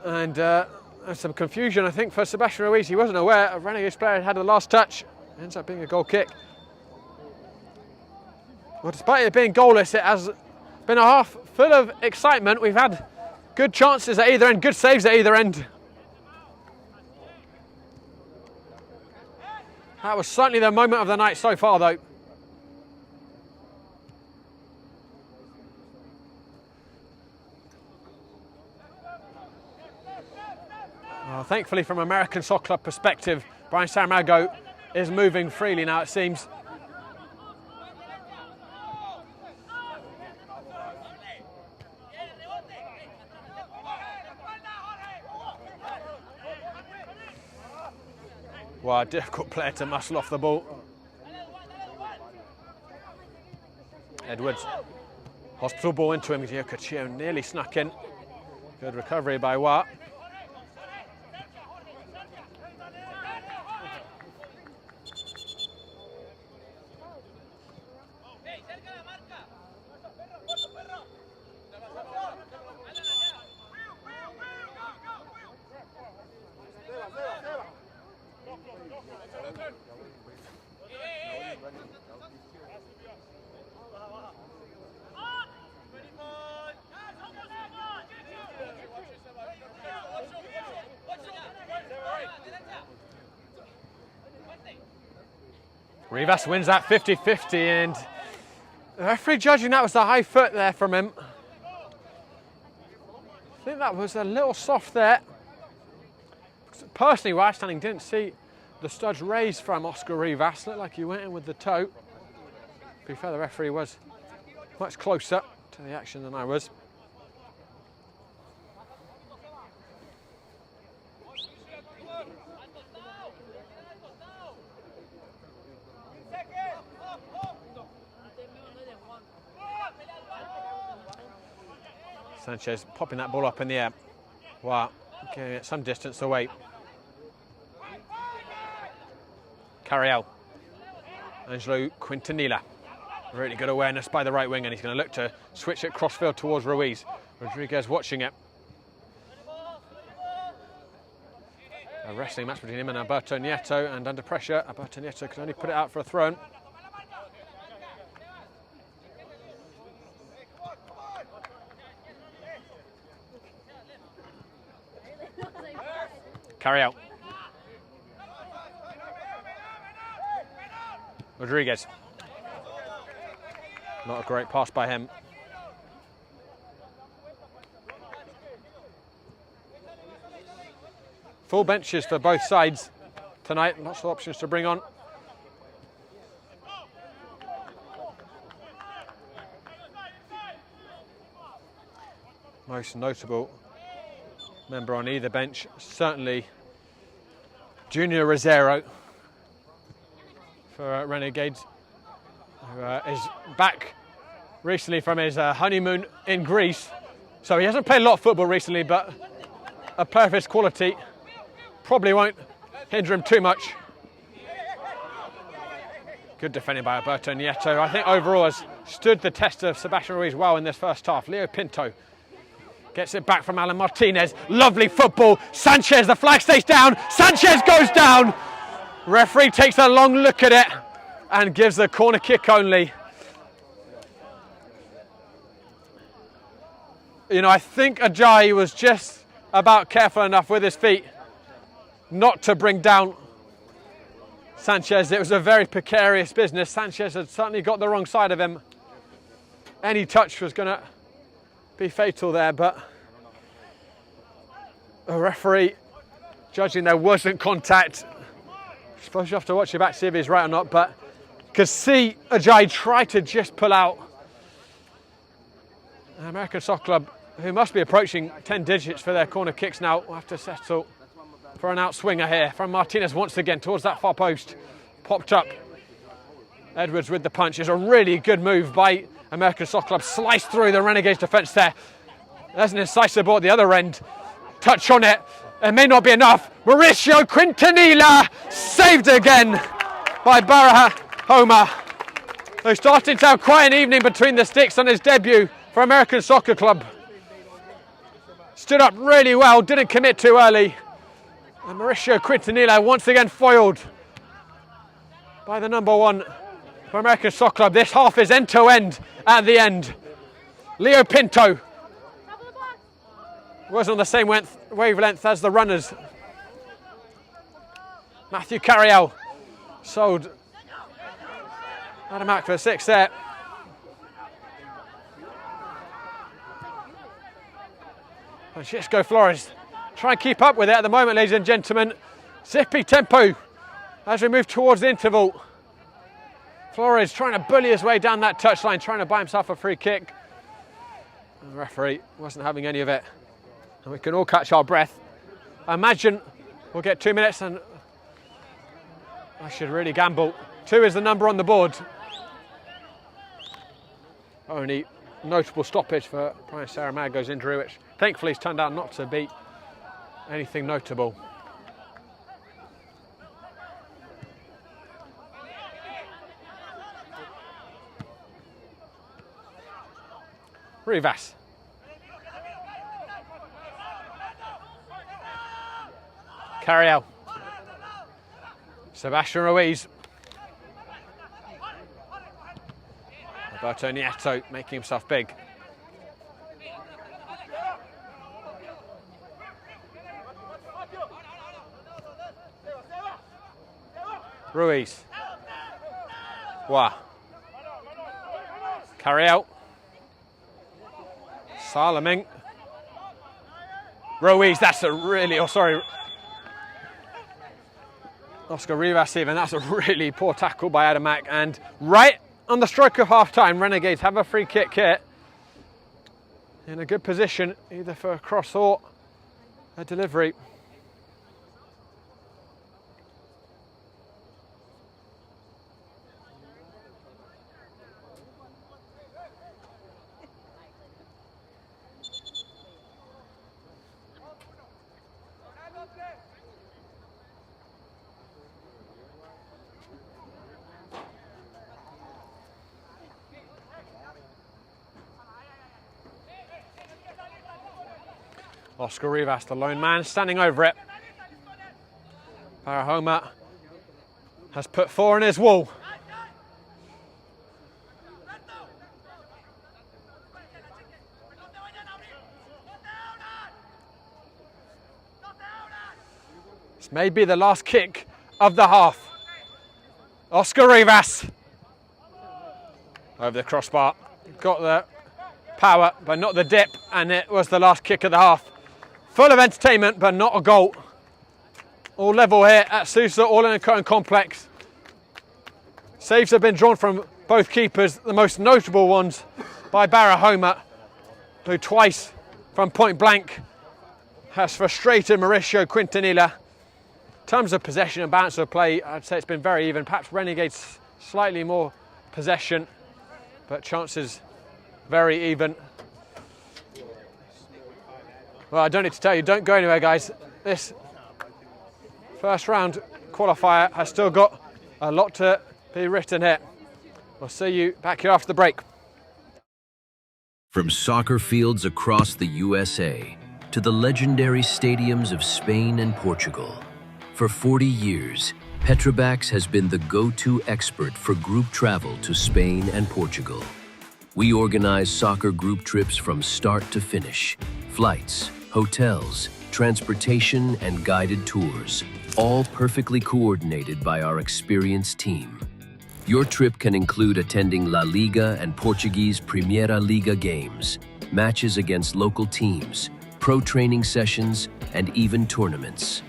S3: And there's some confusion, I think, for Sebastian Ruiz. He wasn't aware a Renegades player had the last touch. Ends up being a goal kick. Well, despite it being goalless, it has been a half full of excitement. We've had good chances at either end, good saves at either end. That was certainly the moment of the night so far, though. Well, thankfully, from American Soccer Club perspective, Brian Saramago is moving freely now, it seems. Wow, difficult player to muscle off the ball. Edwards, hospital ball into him. Yokachio nearly snuck in. Good recovery by Watt. Rivas wins that 50-50, and the referee judging that was a high foot there from him. I think that was a little soft there. Personally, where I was standing, didn't see the studs raised from Oscar Rivas. Looked like he went in with the toe. To be fair, the referee was much closer to the action than I was. Sanchez popping that ball up in the air. Wow, getting it some distance away. Carriel. Angelo Quintanilla. Really good awareness by the right wing, and he's going to look to switch it crossfield towards Ruiz. Rodriguez watching it. A wrestling match between him and Alberto Nieto, and under pressure, Alberto Nieto can only put it out for a throw-in. Carriel. Rodriguez. Not a great pass by him. Full benches for both sides tonight. Lots of options to bring on. Most notable member on either bench, certainly Junior Rosero for Renegades, who is back recently from his honeymoon in Greece. So he hasn't played a lot of football recently, but a player of his quality probably won't hinder him too much. Good defending by Alberto Nieto. I think overall has stood the test of Sebastian Ruiz well in this first half. Leo Pinto gets it back from Alan Martinez. Lovely football. Sanchez, the flag stays down. Sanchez goes down. Referee takes a long look at it and gives the corner kick only. You know, I think Ajayi was just about careful enough with his feet not to bring down Sanchez. It was a very precarious business. Sanchez had certainly got the wrong side of him. Any touch was going to be fatal there, but the referee judging there wasn't contact. I suppose you have to watch it back to see if he's right or not, but could see Ajayi try to just pull out. The American Soccer Club, who must be approaching 10 digits for their corner kicks now, will have to settle for an outswinger here from Martinez once again towards that far post. Popped up Edwards with the punch. Is a really good move by American Soccer Club. Sliced through the Renegades defence there. There's an incisive ball at the other end. Touch on it. It may not be enough. Mauricio Quintanilla saved again by Barahona, who's starting to have quite an evening between the sticks on his debut for American Soccer Club. Stood up really well, didn't commit too early. And Mauricio Quintanilla once again foiled by the number one for American Soccer Club. This half is end to end at the end. Leo Pinto was on the same wavelength as the runners. Matthew Carriel sold Adamak for a 6 there. Francisco Flores try and keep up with it at the moment, ladies and gentlemen. Zippy tempo as we move towards the interval. Flores trying to bully his way down that touchline, trying to buy himself a free kick. And the referee wasn't having any of it. And we can all catch our breath. I imagine we'll get 2 minutes and I should really gamble. 2 is the number on the board. Only notable stoppage for Brian Saramago's injury, which thankfully has turned out not to be anything notable. Rivas. Carriel. Sebastian Ruiz. Alberto Nieto making himself big. Ruiz. Wow. Carriel. Salaming. Ruiz, that's a really, Oscar Rivas even, that's a really poor tackle by Adamak. And right on the stroke of half time, Renegades have a free kick here. In a good position, either for a cross or a delivery. Oscar Rivas, the lone man, standing over it. Barahona has put 4 in his wall. This may be the last kick of the half. Oscar Rivas over the crossbar. Got the power, but not the dip, and it was the last kick of the half. Full of entertainment, but not a goal. All level here at Sousa, all in a curtain complex. Saves have been drawn from both keepers, the most notable ones by Barahona, who twice from point blank has frustrated Mauricio Quintanilla. In terms of possession and balance of play, I'd say it's been very even. Perhaps Renegades slightly more possession, but chances very even. Well, I don't need to tell you, don't go anywhere, guys. This first round qualifier has still got a lot to be written here. We'll see you back here after the break.
S4: From soccer fields across the USA to the legendary stadiums of Spain and Portugal, for 40 years, Petrobax has been the go-to expert for group travel to Spain and Portugal. We organize soccer group trips from start to finish, flights, hotels, transportation, and guided tours, all perfectly coordinated by our experienced team. Your trip can include attending La Liga and Portuguese Primeira Liga games, matches against local teams, pro training sessions, and even tournaments.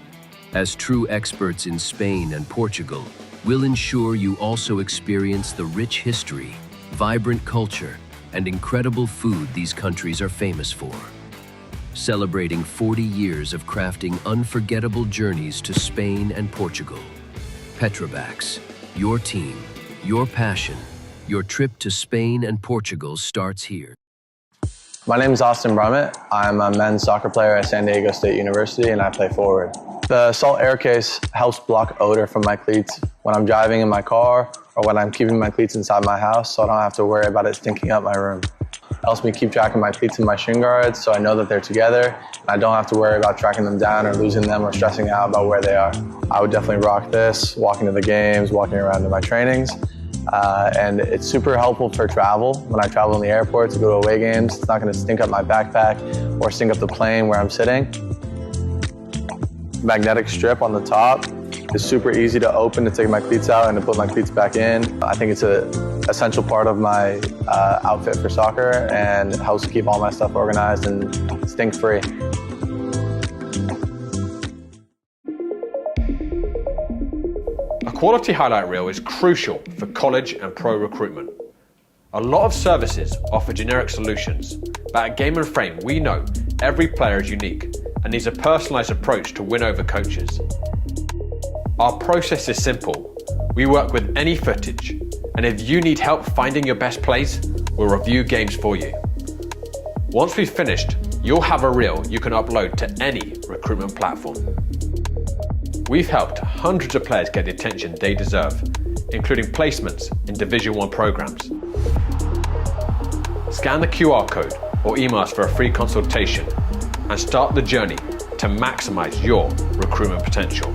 S4: As true experts in Spain and Portugal, we'll ensure you also experience the rich history, vibrant culture, and incredible food these countries are famous for. Celebrating 40 years of crafting unforgettable journeys to Spain and Portugal. Petrobax, your team, Your passion, your trip to Spain and Portugal starts here.
S5: My name is Austin Brummett. I'm a men's soccer player at San Diego State University and I play forward. The Salt Air Case helps block odor from my cleats when I'm driving in my car or when I'm keeping my cleats inside my house, so I don't have to worry about it stinking up my room. It helps me keep track of my cleats and my shin guards so I know that they're together and I don't have to worry about tracking them down or losing them or stressing out about where they are. I would definitely rock this, walking to the games, walking around to my trainings. And it's super helpful for travel. When I travel in the airport to go to away games, it's not going to stink up my backpack or stink up the plane where I'm sitting. Magnetic strip on the top is super easy to open to take my cleats out and to put my cleats back in. I think it's an essential part of my outfit for soccer and it helps keep all my stuff organized and stink-free.
S3: A quality highlight reel is crucial for college and pro recruitment. A lot of services offer generic solutions, but at Game & Frame we know every player is unique and needs a personalised approach to win over coaches. Our process is simple. We work with any footage, and if you need help finding your best plays, we'll review games for you. Once we've finished, you'll have a reel you can upload to any recruitment platform. We've helped hundreds of players get the attention they deserve, including placements in Division 1 programs. Scan the QR code or email us for a free consultation and start the journey to maximize your recruitment potential.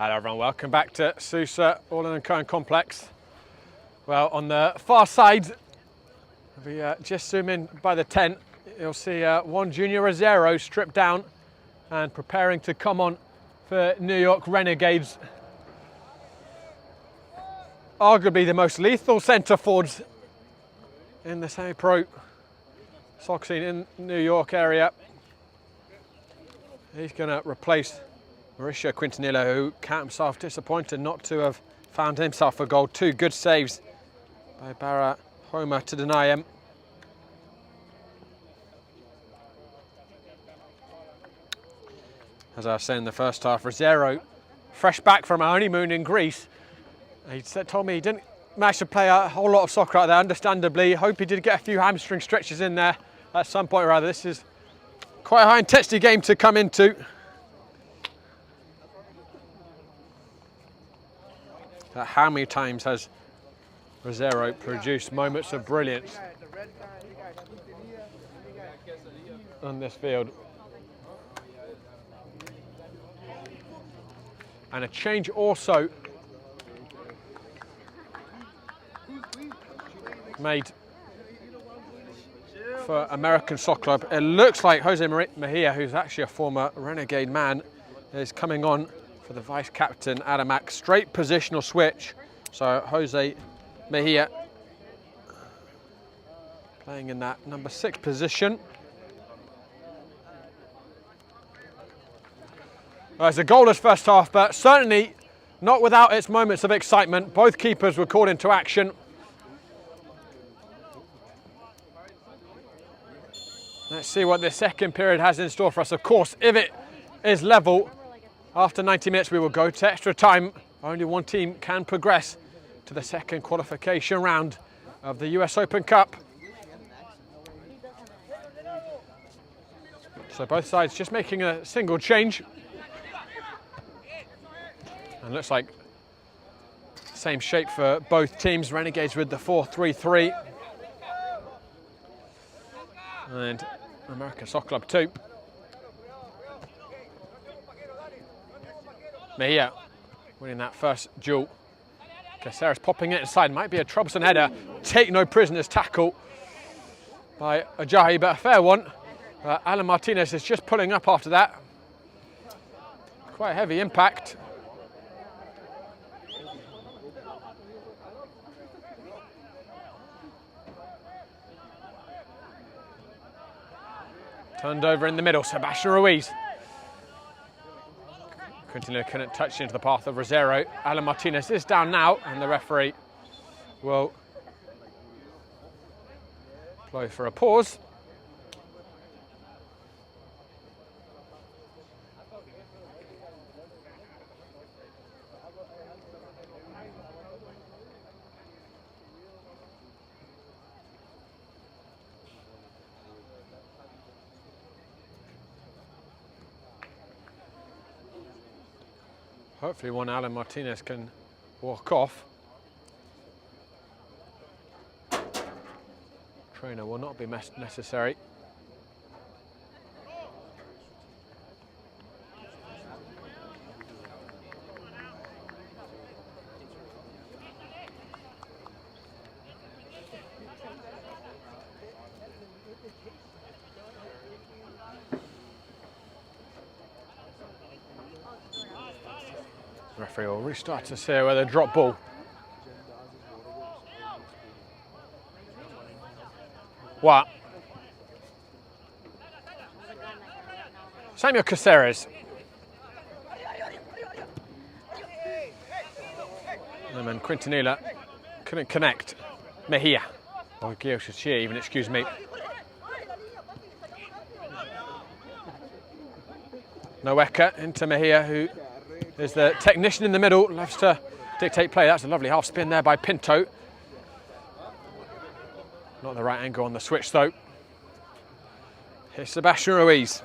S3: Hello everyone, welcome back to Sousa All-in Cohen Complex. Well, on the far side, if we just zoom in by the tent, you'll see one Junior Rosero stripped down and preparing to come on for New York Renegades. Arguably the most lethal centre forwards in the semi-pro soccer scene in New York area. He's going to replace Mauricio Quintanilla, who count himself disappointed not to have found himself a goal. 2 good saves by Barra Homer to deny him. As I was saying in the first half, Rosero, fresh back from a honeymoon in Greece, he told me he didn't manage to play a whole lot of soccer out there, understandably. Hope he did get a few hamstring stretches in there at some point or other. This is quite a high intensity game to come into. How many times has Rosero produced moments of brilliance on this field? And a change also made for American Soccer Club. It looks like Jose Mejia, who's actually a former Renegade man, is coming on for the vice captain Adamak. Straight positional switch. So Jose Mejia playing in that number 6 position. Well, it's a goalless first half, but certainly not without its moments of excitement. Both keepers were called into action. Let's see what the second period has in store for us. Of course, if it is level, after 90 minutes we will go to extra time. Only one team can progress to the second qualification round of the US Open Cup. So both sides just making a single change. And looks like same shape for both teams. Renegades with the 4-3-3. And American Soccer Club 2. Mejia winning that first duel. Caceres popping it inside. Might be a troublesome header. Take no prisoners tackle by Ajayi, but a fair one. Alan Martinez is just pulling up after that. Quite a heavy impact. Turned over in the middle, Sebastian Ruiz. Quintanilla couldn't touch into the path of Rosero. Alan Martinez is down now, and the referee will blow for a pause. Hopefully one Alan Martinez can walk off. Trainer will not be necessary. The referee will restart to see whether drop ball. What? Samuel Caceres. And then Quintanilla couldn't connect. Mejia. Or Gioshachia even, excuse me. Noeka into Mejia, who is the technician in the middle, loves to dictate play. That's a lovely half spin there by Pinto. Not the right angle on the switch though. Here's Sebastian Ruiz.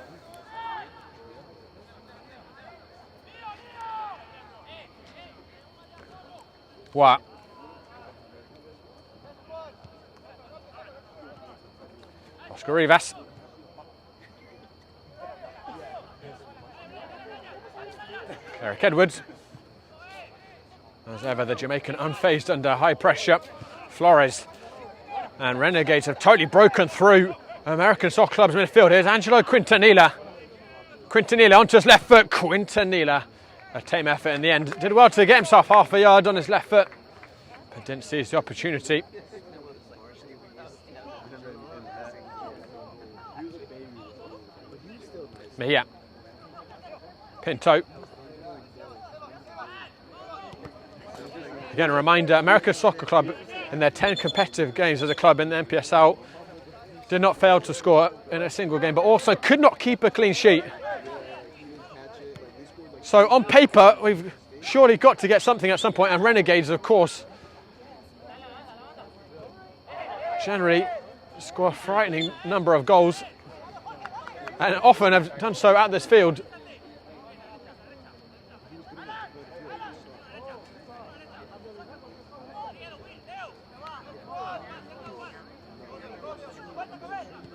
S3: What? Oscar Rivas. Eric Edwards. As ever, the Jamaican unfazed under high pressure. Flores and Renegades have totally broken through American Soccer Club's midfield. Here's Angelo Quintanilla. Quintanilla onto his left foot. Quintanilla, a tame effort in the end. Did well to get himself half a yard on his left foot, but didn't seize the opportunity. Mejia. Pinto. Again, a reminder, American Soccer Club in their 10 competitive games as a club in the NPSL did not fail to score in a single game, but also could not keep a clean sheet. So on paper, we've surely got to get something at some point, and Renegades, of course, generally score a frightening number of goals, and often have done so at this field.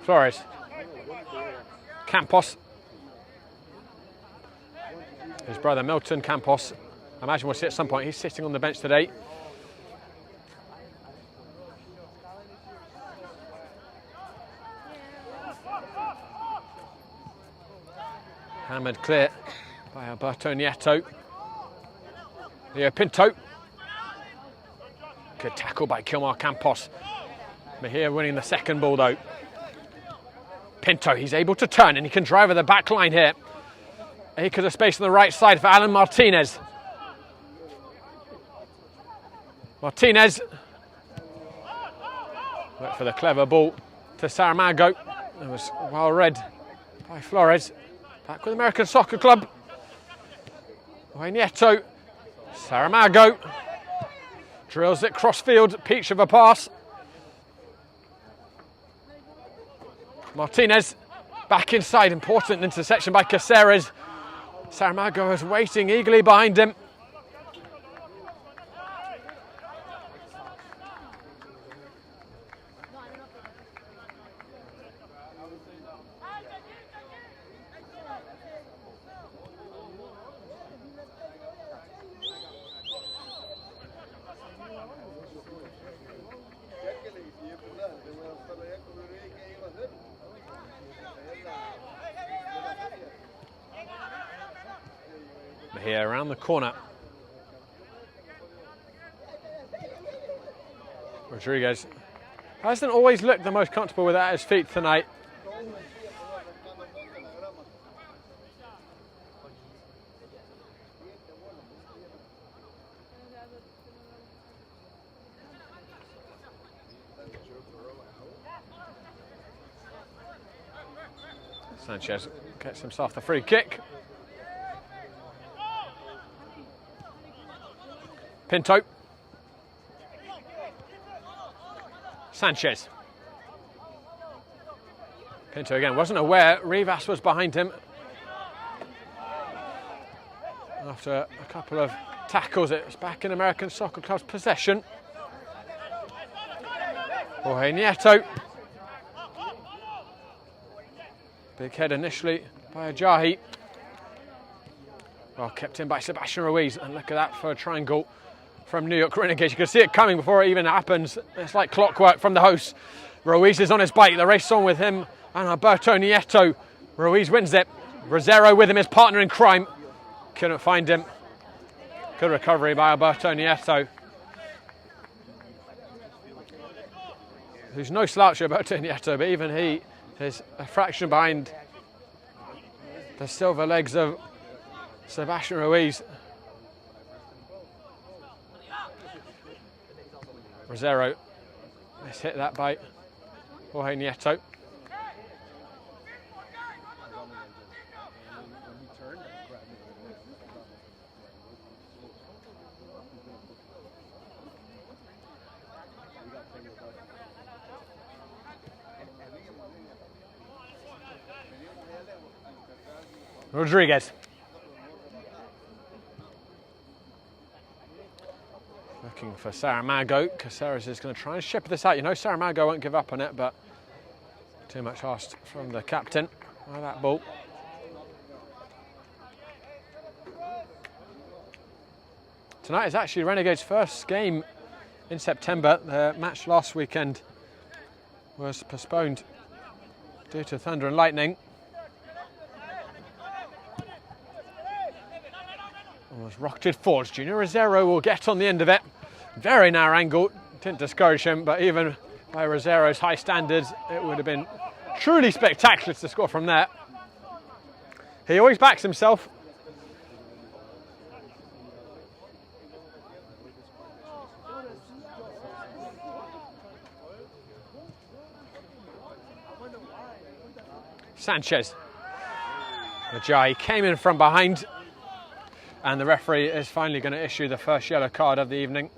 S3: Flores. Campos. His brother Milton Campos. I imagine we'll see at some point. He's sitting on the bench today. Hammered clear by Alberto Nieto. Leo Pinto. Good tackle by Kilmar Campos. Mejia winning the second ball though. Pinto, he's able to turn and he can drive at the back line here. Acres of space on the right side for Alan Martinez. Martinez. Went for the clever ball to Saramago. It was well read by Flores. Back with American Soccer Club. Nieto. Saramago. Drills it crossfield. Peach of a pass. Martinez back inside, important interception by Caceres. Saramago is waiting eagerly behind him. Here around the corner. Rodriguez hasn't always looked the most comfortable with that at his feet tonight. Sanchez gets himself the free kick. Pinto. Sanchez. Pinto again, wasn't aware Rivas was behind him. After a couple of tackles, it's back in American Soccer Club's possession. Jorge Nieto. Big head initially by Ajayi. Well kept in by Sebastian Ruiz, and look at that for a triangle from New York Renegades. You can see it coming before it even happens. It's like clockwork from the host. Ruiz is on his bike. The race on with him and Alberto Nieto. Ruiz wins it. Rosero with him, his partner in crime. Couldn't find him. Good recovery by Alberto Nieto, who's no slouch, Alberto Nieto, but even he is a fraction behind the silver legs of Sebastian Ruiz. Rosero, let's hit that by Jorge Nieto. Rodriguez. Looking for Saramago. Caceres is going to try and shepherd this out. You know Saramago won't give up on it, but too much asked from the captain by that ball. Tonight is actually Renegades' first game in September. The match last weekend was postponed due to thunder and lightning. Was rocketed forwards. Junior Rosero will get on the end of it. Very narrow angle. Didn't discourage him, but even by Rosero's high standards, it would have been truly spectacular to score from there. He always backs himself. Sanchez. Ajayi came in from behind, and the referee is finally going to issue the first yellow card of the evening.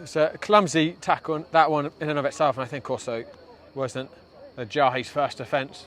S3: It's a clumsy tackle, that one in and of itself, and I think also wasn't Ajayi's first offence.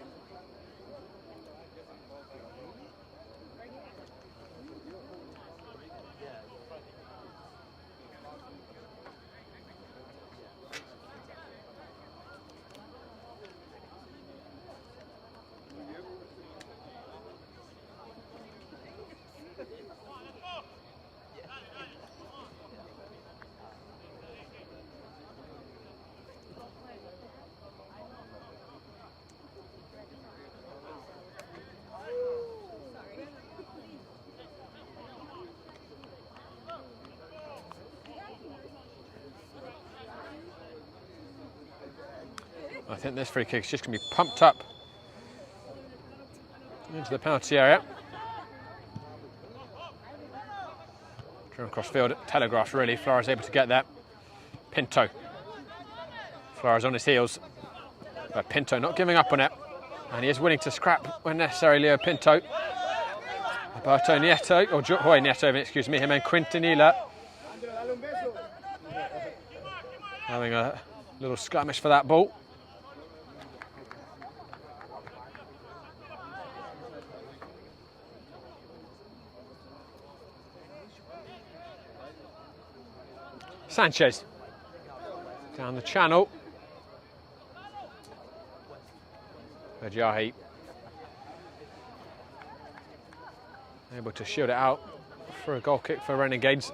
S3: I think this free kick is just going to be pumped up into the penalty area. Driven across field, telegraphed really. Flores able to get there. Pinto. Flores on his heels. But Pinto not giving up on it. And he is willing to scrap when necessary, Leo Pinto. Alberto Nieto, or Joy Nieto, excuse me, him and Quintanilla having a little skirmish for that ball. Sanchez down the channel. Ajayi able to shield it out for a goal kick for Renegades.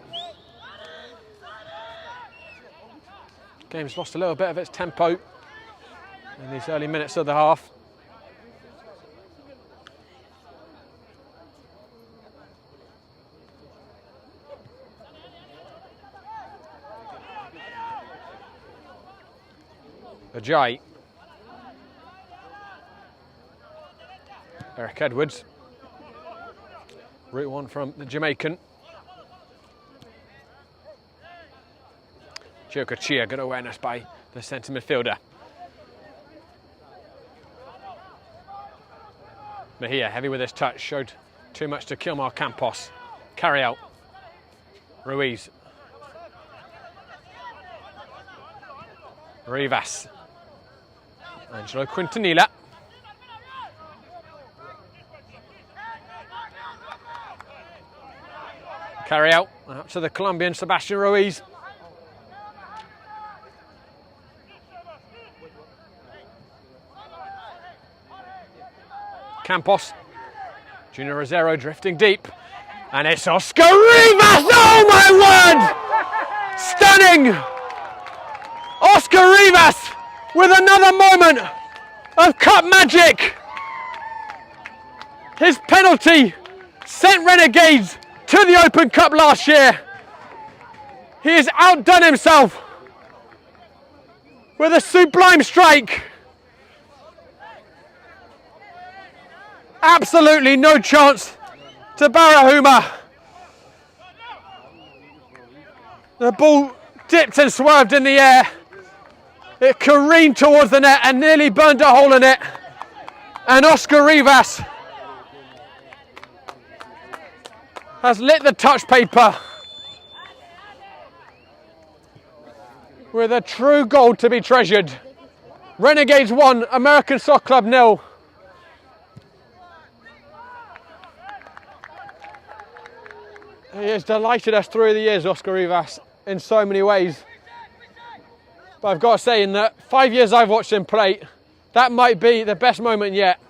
S3: Game's lost a little bit of its tempo in these early minutes of the half. Ajayi. Eric Edwards. Route one from the Jamaican. Chia, good awareness by the centre midfielder. Mejia, heavy with his touch, showed too much to Kilmar Campos. Carry out. Ruiz. Rivas. Angelo Quintanilla. Carry out, up to the Colombian Sebastian Ruiz. Campos. Junior Rosero drifting deep. And it's Oscar Rivas! Oh my word! Stunning! Oscar Rivas with another moment of cup magic. His penalty sent Renegades to the Open Cup last year. He has outdone himself with a sublime strike. Absolutely no chance to Barahuma. The ball dipped and swerved in the air. It careened towards the net and nearly burned a hole in it. And Oscar Rivas has lit the touch paper with a true goal to be treasured. Renegades 1, American Soccer Club 0. He has delighted us through the years, Oscar Rivas, in so many ways. But I've got to say, in the 5 years I've watched him play, that might be the best moment yet.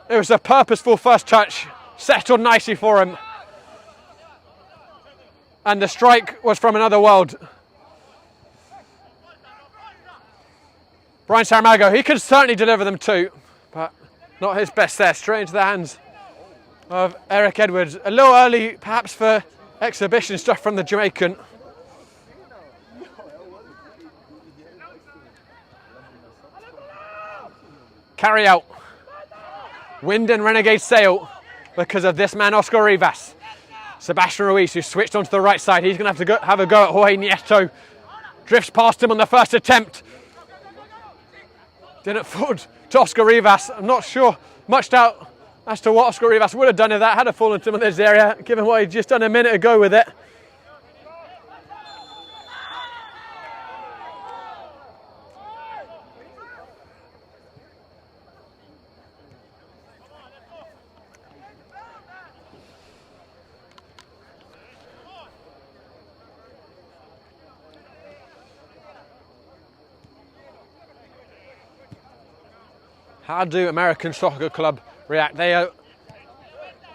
S3: It was a purposeful first touch, settled nicely for him. And the strike was from another world. Brian Saramago, he can certainly deliver them too, but not his best there. Straight into the hands of Eric Edwards. A little early perhaps for exhibition stuff from the Jamaican. Carry out. Wind and Renegade sail because of this man, Oscar Rivas. Sebastian Ruiz, who switched onto the right side. He's going to have a go at Jorge Nieto. Drifts past him on the first attempt. Didn't forward to Oscar Rivas. I'm not sure, much doubt as to what Oscar Rivas would have done if that had fallen to him in this area, given what he'd just done a minute ago with it. How do American Soccer Club react? They are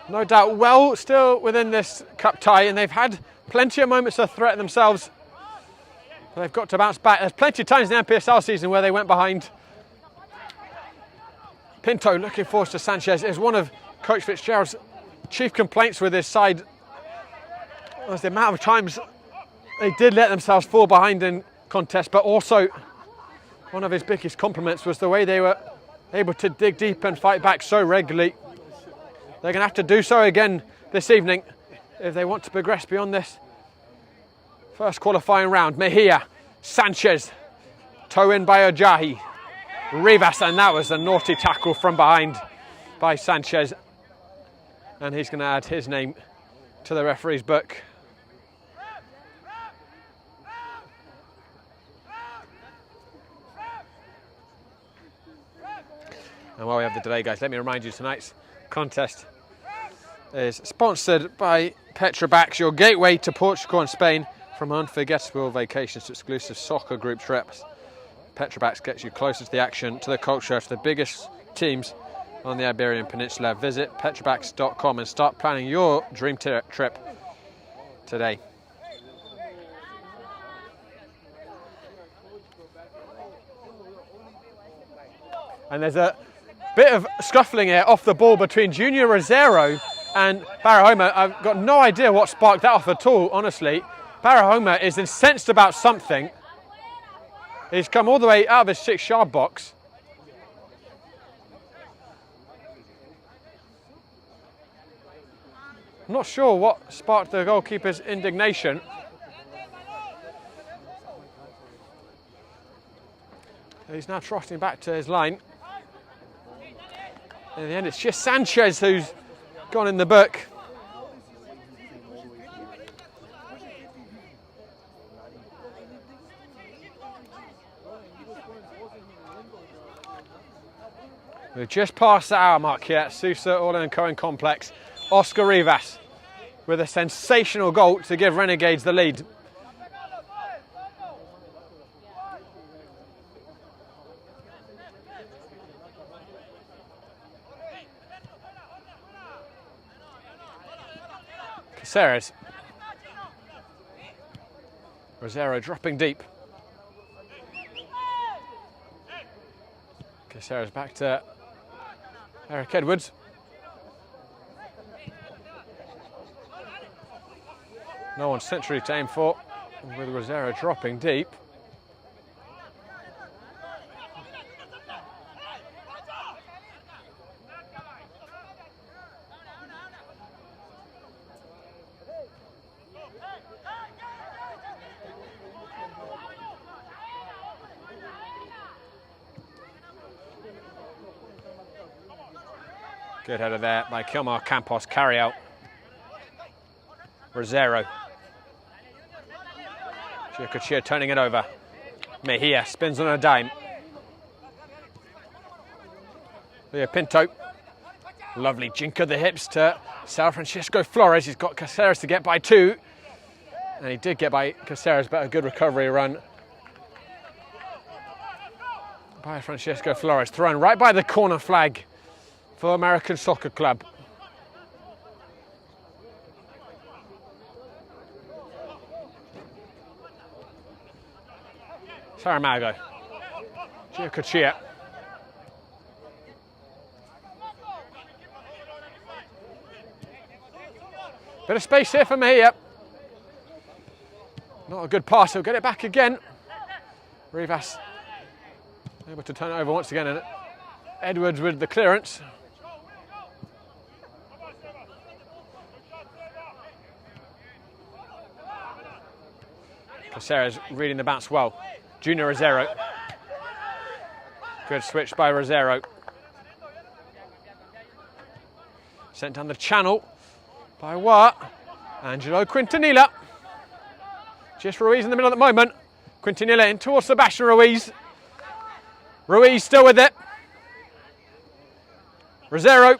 S3: no doubt well still within this cup tie, and they've had plenty of moments to threaten themselves. But they've got to bounce back. There's plenty of times in the NPSL season where they went behind. Pinto looking forward to Sanchez is one of Coach Fitzgerald's chief complaints with his side. Was the amount of times they did let themselves fall behind in contests, but also one of his biggest compliments was the way they were able to dig deep and fight back so regularly. They're going to have to do so again this evening if they want to progress beyond this first qualifying round. Mejia, Sanchez, toe in by Ojahi, Rivas, and that was a naughty tackle from behind by Sanchez. And he's going to add his name to the referee's book. And while we have the delay, guys, let me remind you tonight's contest is sponsored by Petrobax, your gateway to Portugal and Spain. From unforgettable vacations to exclusive soccer group trips, Petrobax gets you closer to the action, to the culture, to the biggest teams on the Iberian Peninsula. Visit petrobax.com and start planning your dream trip today. And there's a bit of scuffling here off the ball between Junior Rosero and Barahoma. I've got no idea what sparked that off at all, honestly. Barahoma is incensed about something. He's come all the way out of his 6-yard box. I'm not sure what sparked the goalkeeper's indignation. He's now trotting back to his line. In the end, it's just Sanchez who's gone in the book. We've just passed the hour mark here at Sousa Orland & Cohen Complex. Oscar Rivas with a sensational goal to give Renegades the lead. Caceres. Rosero dropping deep. Caceres back to Eric Edwards. No one centrally to aim for, with Rosero dropping deep. Good header there by Kilmar Campos, carry out. Rosero. Chicochia turning it over. Mejia spins on a dime. Leo Pinto. Lovely jink of the hips to Sal Francisco Flores. He's got Caceres to get by 2. And he did get by Caceres, but a good recovery run by Francisco Flores. Thrown right by the corner flag for American Soccer Club. Saramago. Giocochia. Bit of space here for me, yep. Not a good pass, he'll get it back again. Rivas able to turn it over once again, and Edwards with the clearance. Caceres reading the bounce well. Junior Rosero. Good switch by Rosero. Sent down the channel by what? Angelo Quintanilla. Just Ruiz in the middle at the moment. Quintanilla in towards Sebastian Ruiz. Ruiz still with it. Rosero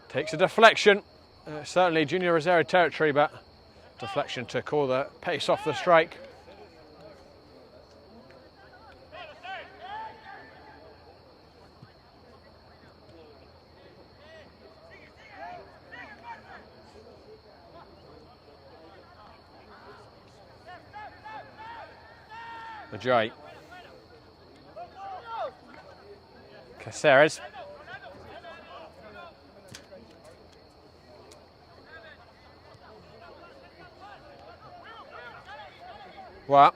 S3: takes a deflection. Certainly Junior Rosero territory, but deflection to call the pace off the strike. Ajay. Caceres. What?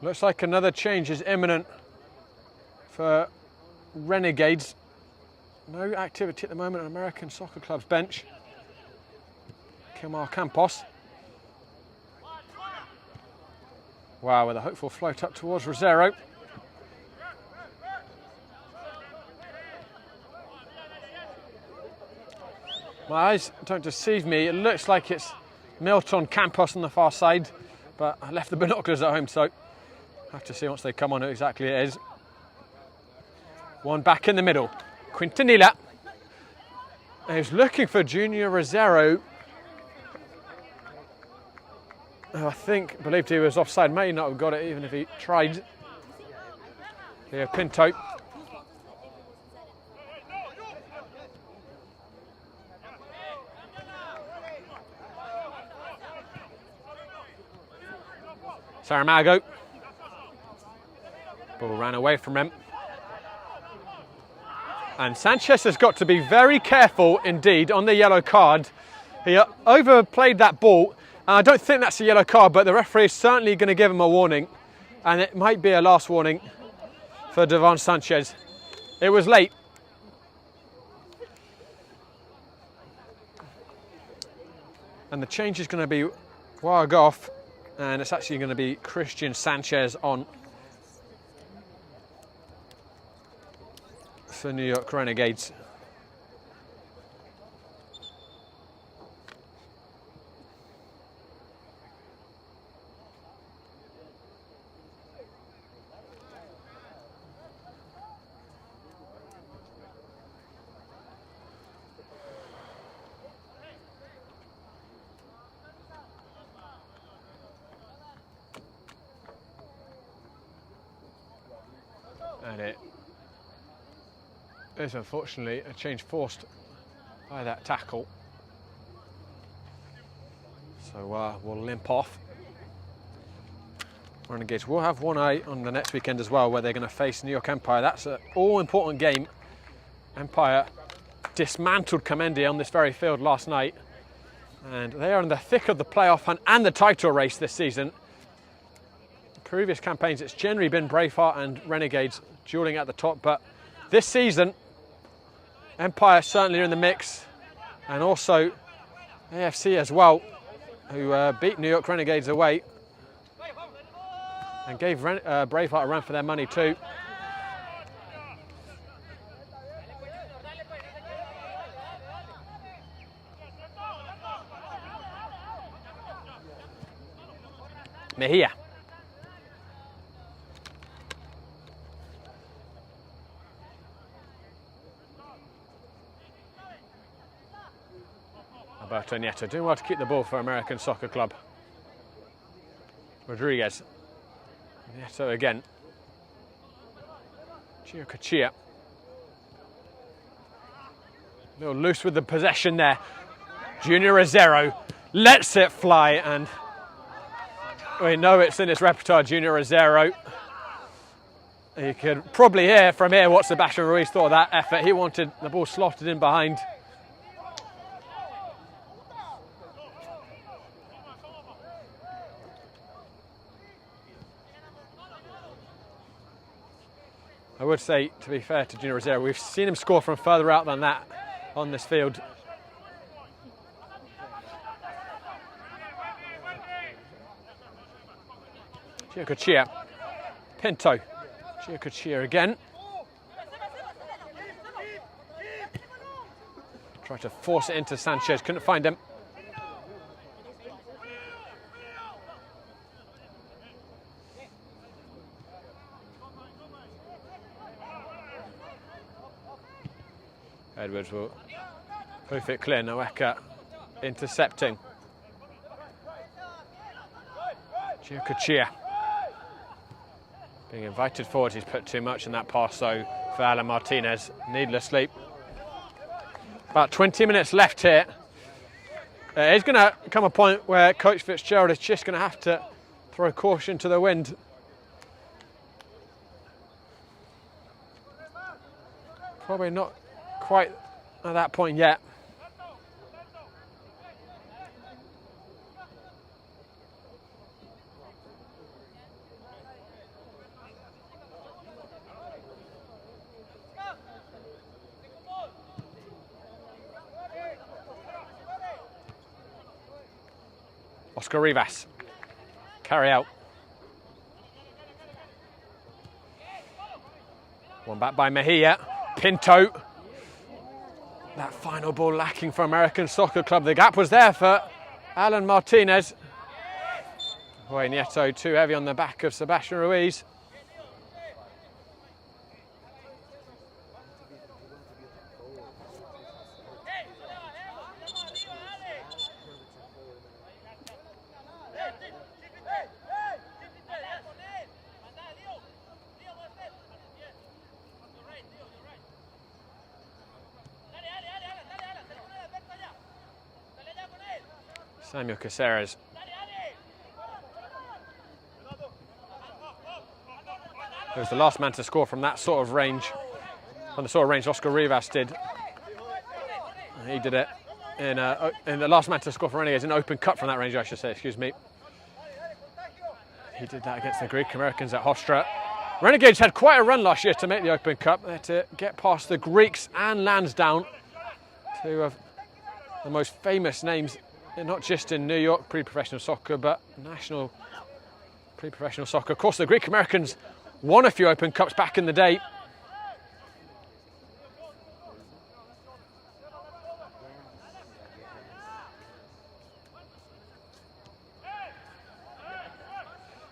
S3: Looks like another change is imminent for Renegades. No activity at the moment on American Soccer Club's bench. Kilmar Campos. Wow, with a hopeful float up towards Rosero. My eyes don't deceive me. It looks like it's Milton Campos on the far side, but I left the binoculars at home, so I have to see once they come on who exactly it is. One back in the middle. Quintanilla. He's looking for Junior Rosero. I believed he was offside. May not have got it even if he tried. Here, Pinto. Saramago. Ball ran away from him. And Sanchez has got to be very careful indeed on the yellow card. He overplayed that ball. I don't think that's a yellow card, but the referee is certainly going to give him a warning. And it might be a last warning for Devon Sanchez. It was late. And the change is going to be Wargoff, and it's actually going to be Christian Sanchez on for New York Renegades. And it is unfortunately a change forced by that tackle. So we'll limp off. Renegades will have one eye on the next weekend as well, where they're going to face New York Empire. That's an all-important game. Empire dismantled Comendi on this very field last night, and they are in the thick of the playoff hunt and the title race this season. Previous campaigns, it's generally been Braveheart and Renegades dueling at the top, but this season, Empire certainly are in the mix, and also AFC as well, who beat New York Renegades away and gave Braveheart a run for their money too. Mejia. Alberto Nieto doing well to keep the ball for American Soccer Club. Rodriguez. Nieto again. Giocochia. A little loose with the possession there. Junior Rosero lets it fly, and we know it's in his repertoire, Junior Rosero. You could probably hear from here what Sebastian Ruiz thought of that effort. He wanted the ball slotted in behind. I would say, to be fair to Junior Rosero, we've seen him score from further out than that on this field. Giocochia, Pinto, Giocochia again. Tried to force it into Sanchez, couldn't find him. Edwards will hoof it clear, Noeka intercepting. Giocochia being invited forward, he's put too much in that pass though for Alan Martinez, needlessly. About 20 minutes left here. It's going to come a point where Coach Fitzgerald is just going to have to throw caution to the wind. Probably not quite at that point yet. Oscar Rivas, carry out. One back by Mejia, Pinto. That final ball lacking for American Soccer Club. The gap was there for Alan Martinez. Boy, Nieto too heavy on the back of Sebastian Ruiz. Samuel Caceres. He was the last man to score from that sort of range. On the sort of range Oscar Rivas did. He did it in the last man to score for Renegades, an open cut from that range, I should say, excuse me. He did that against the Greek Americans at Hofstra. Renegades had quite a run last year to make the Open Cup. They had to get past the Greeks and Lansdowne, two of the most famous names, not just in New York pre-professional soccer, but national pre-professional soccer. Of course, the Greek Americans won a few Open Cups back in the day.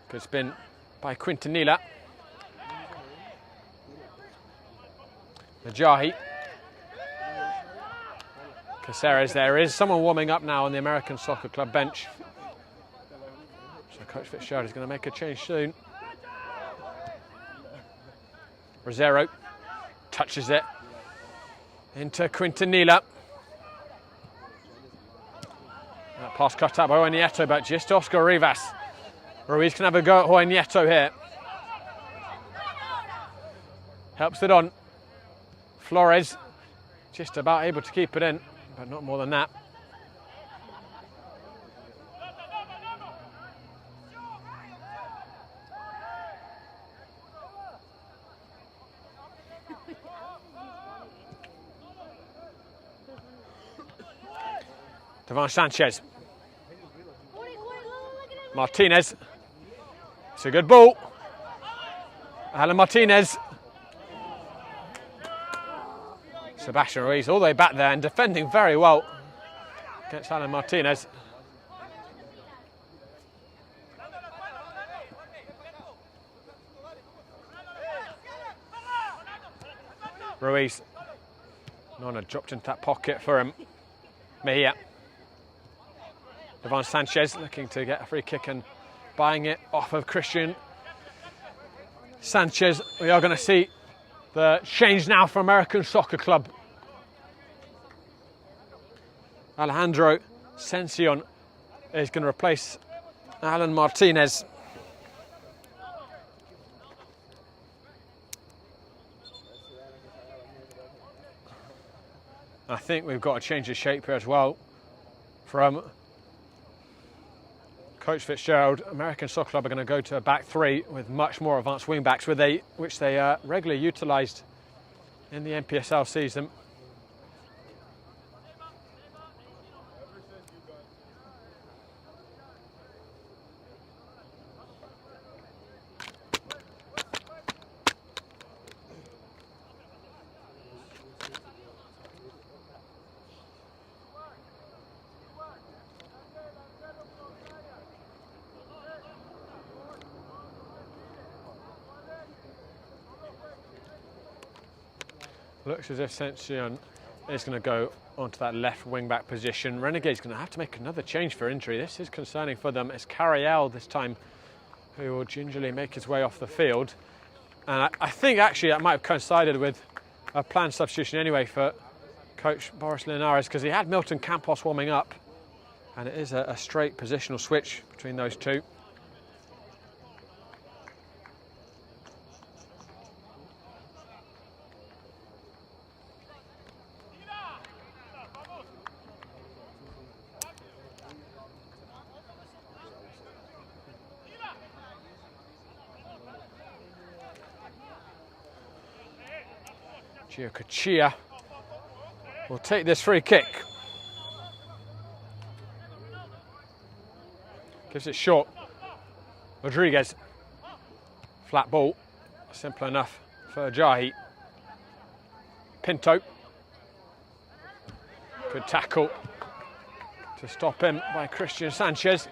S3: Good spin by Quintanilla. Najahi. Caceres, there is someone warming up now on the American Soccer Club bench. So Coach Fitzgerald is going to make a change soon. Rosero touches it into Quintanilla. That pass cut out by Juan Nieto, but just Oscar Rivas. Ruiz can have a go at Juan Nieto here. Helps it on. Flores just about able to keep it in, but not more than that. Devon Sanchez. Martinez. It's a good ball. Alan Martinez. Sebastian Ruiz all the way back there and defending very well against Alan Martinez. Ruiz. Nona dropped into that pocket for him. Mejia. Devon Sanchez looking to get a free kick and buying it off of Christian Sanchez. We are going to see the change now for American Soccer Club. Alejandro Sension is going to replace Alan Martinez. I think we've got to change the shape here as well from Coach Fitzgerald. American Soccer Club are going to go to a back three with much more advanced wing backs, which they regularly utilised in the NPSL season. Looks as if Saint-Jean is going to go onto that left wing-back position. Renegade's going to have to make another change for injury. This is concerning for them. It's Carriel this time who will gingerly make his way off the field. And I think actually that might have coincided with a planned substitution anyway for coach Boris Linares, because he had Milton Campos warming up. And it is a straight positional switch between those two. Giocochia will take this free kick. Gives it short. Rodriguez. Flat ball. Simple enough for Ajayi. Pinto. Good tackle to stop him by Christian Sanchez.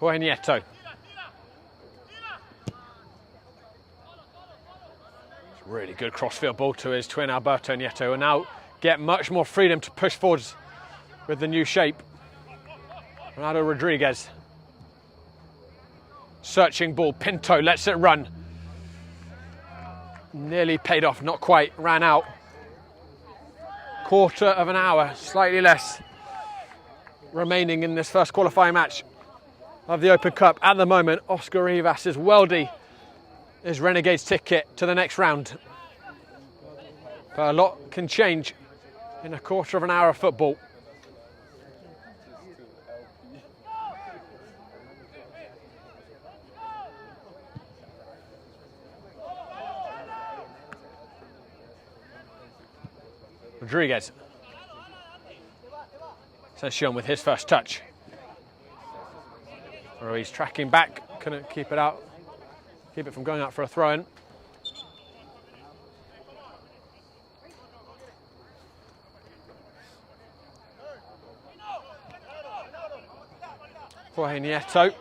S3: Jorge Nieto. It's a really good crossfield ball to his twin Alberto Nieto, and now get much more freedom to push forwards with the new shape. Ronaldo Rodriguez. Searching ball, Pinto lets it run. Nearly paid off, not quite, ran out. Quarter of an hour, slightly less, remaining in this first qualifying match of the Open Cup. At the moment, Oscar Rivas' Weldy is Renegade's ticket to the next round. But a lot can change in a quarter of an hour of football. Rodriguez. Saint-Jean with his first touch. Ruiz tracking back, couldn't keep it out, keep it from going out for a throw-in. Jorge Nieto.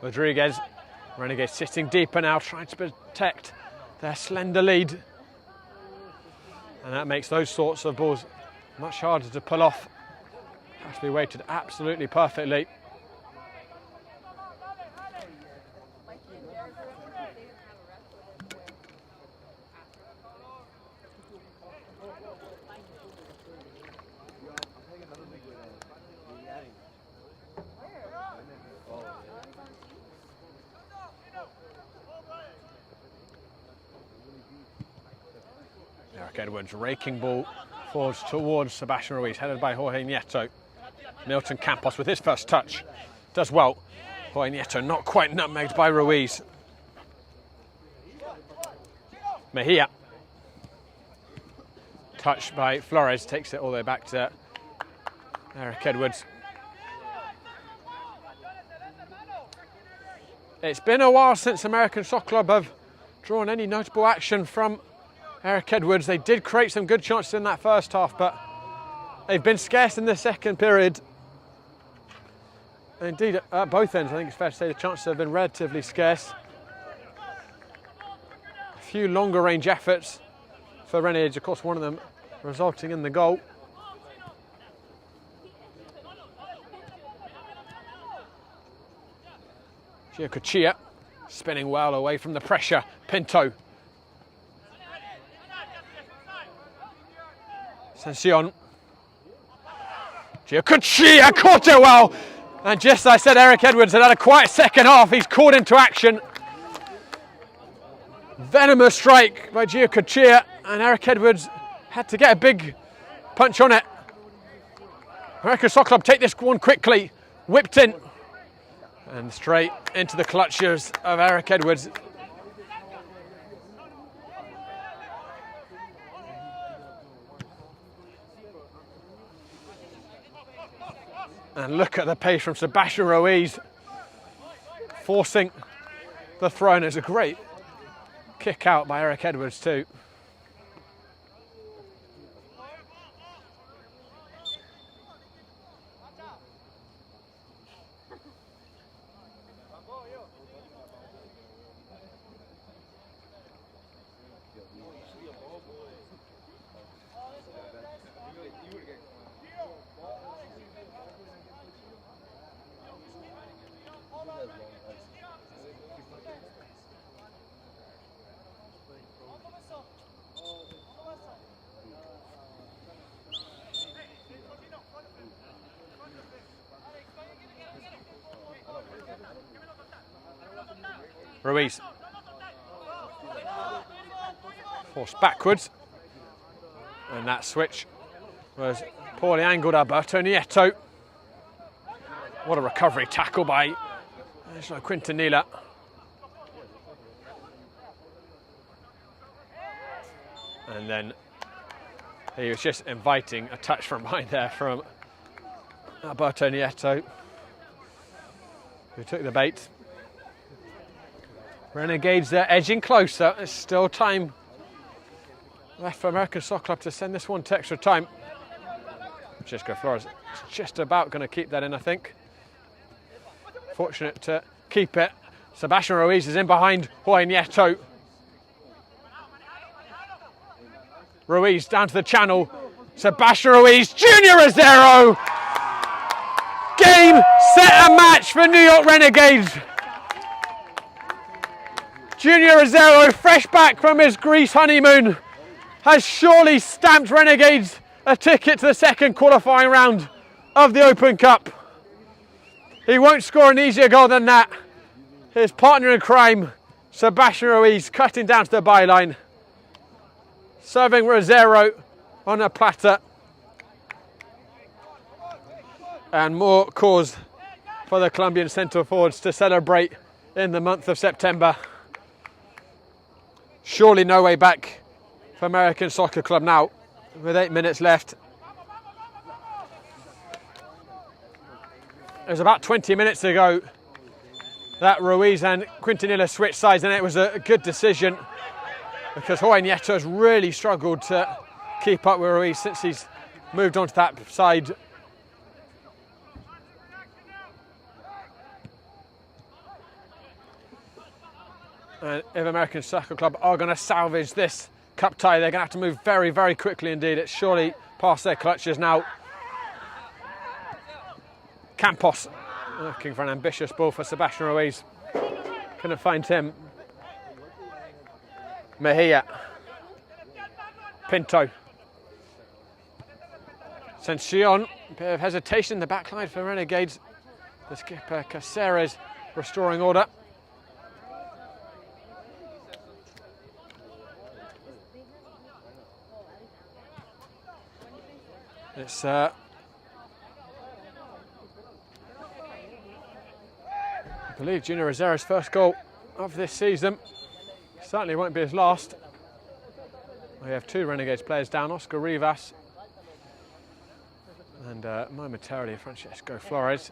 S3: Rodriguez. Renegades sitting deeper now, trying to protect their slender lead. And that makes those sorts of balls much harder to pull off. Has to be weighted absolutely perfectly. Edwards raking ball forwards towards Sebastian Ruiz, headed by Jorge Nieto. Milton Campos with his first touch does well. Jorge Nieto not quite nutmegged by Ruiz. Mejia, touched by Flores, takes it all the way back to Eric Edwards. It's been a while since American Soccer Club have drawn any notable action from Eric Edwards. They did create some good chances in that first half, but they've been scarce in the second period. Indeed, at both ends, I think it's fair to say the chances have been relatively scarce. A few longer range efforts for Renegades, of course, one of them resulting in the goal. Giocochia spinning well away from the pressure. Pinto. Sension. Giocochia caught it well. And just as I said, Eric Edwards had a quiet second half. He's caught into action. Venomous strike by Giocochia, and Eric Edwards had to get a big punch on it. American Soccer Club take this one quickly. Whipped in. And straight into the clutches of Eric Edwards. And look at the pace from Sebastian Ruiz. Forcing the throw, and it's a great kick out by Eric Edwards too. Ruiz. Forced backwards. And that switch was poorly angled. Alberto Nieto. What a recovery tackle by Quintanilla. And then he was just inviting a touch from behind there from Alberto Nieto, who took the bait. Renegades, they're edging closer. There's still time left for American Soccer Club to send this one to extra time. Francisco Flores is just about going to keep that in, I think. Fortunate to keep it. Sebastian Ruiz is in behind Jorge Nieto. Ruiz down to the channel. Sebastian Ruiz, Junior Rosero. Game, set and match for New York Renegades. Junior Rosero, fresh back from his Greece honeymoon, has surely stamped Renegades a ticket to the second qualifying round of the Open Cup. He won't score an easier goal than that. His partner in crime, Sebastian Ruiz, cutting down to the byline, serving Rosero on a platter. And more cause for the Colombian centre forwards to celebrate in the month of September. Surely no way back for American Soccer Club now, with 8 minutes left. It was about 20 minutes ago that Ruiz and Quintanilla switched sides, and it was a good decision because Jorge Nieto has really struggled to keep up with Ruiz since he's moved on to that side. And if American Soccer Club are going to salvage this cup tie, they're going to have to move very, very quickly indeed. It's surely past their clutches now. Campos looking for an ambitious ball for Sebastian Ruiz. Couldn't find him. Mejia. Pinto. Sension. Bit of hesitation in the back line for Renegades. The skipper Caceres restoring order. It's I believe Junior Rosero's first goal of this season. Certainly won't be his last. We have two Renegades players down, Oscar Rivas and momentarily Francisco Flores.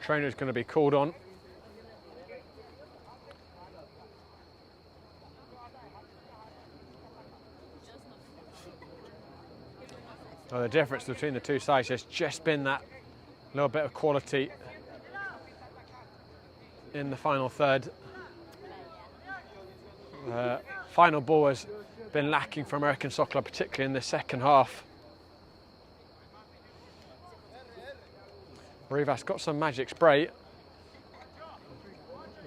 S3: Trainer's going to be called on. Well, the difference between the two sides has just been that A little bit of quality in the final third. Final ball has been lacking for American Soccer Club, particularly in the second half. Rivas got some magic spray.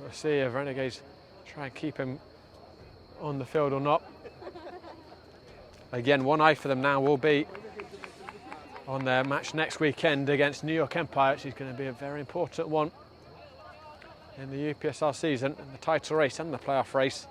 S3: We'll see if Renegades try and keep him on the field or not. Again, one eye for them now will be on their match next weekend against New York Empire, which is going to be a very important one in the UPSL season, and the title race and the playoff race.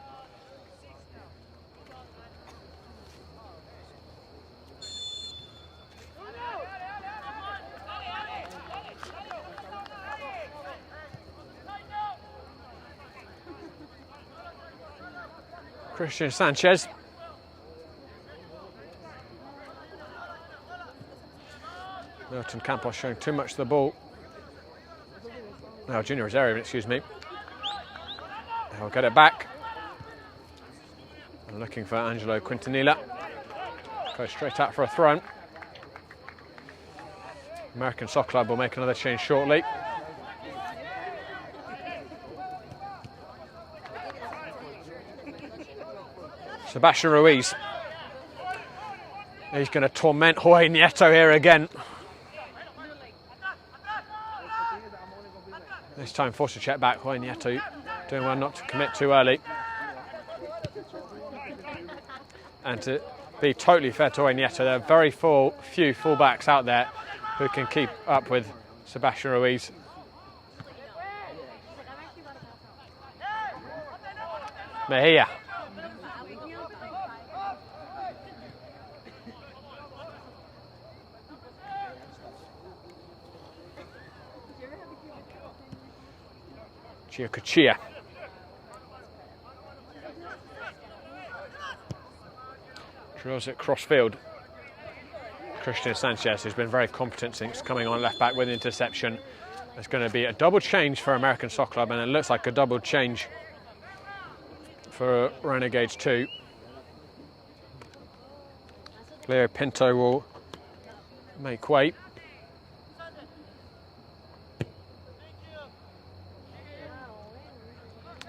S3: Christian Sanchez. Milton Campos showing too much of the ball. No, Junior Rosario, excuse me. He'll get it back. I'm looking for Angelo Quintanilla. Goes straight out for a throw. American Soccer Club will make another change shortly. Sebastian Ruiz. He's going to torment Jorge Nieto here again. This time forced to check back. Jorge Nieto doing well not to commit too early. And to be totally fair to Jorge Nieto, there are very few fullbacks out there who can keep up with Sebastian Ruiz. Mejia. Chia. Drills it crossfield. Christian Sanchez, who's been very competent since coming on left back with interception. There's going to be a double change for American Soccer Club, and it looks like a double change for Renegades too. Leo Pinto will make way.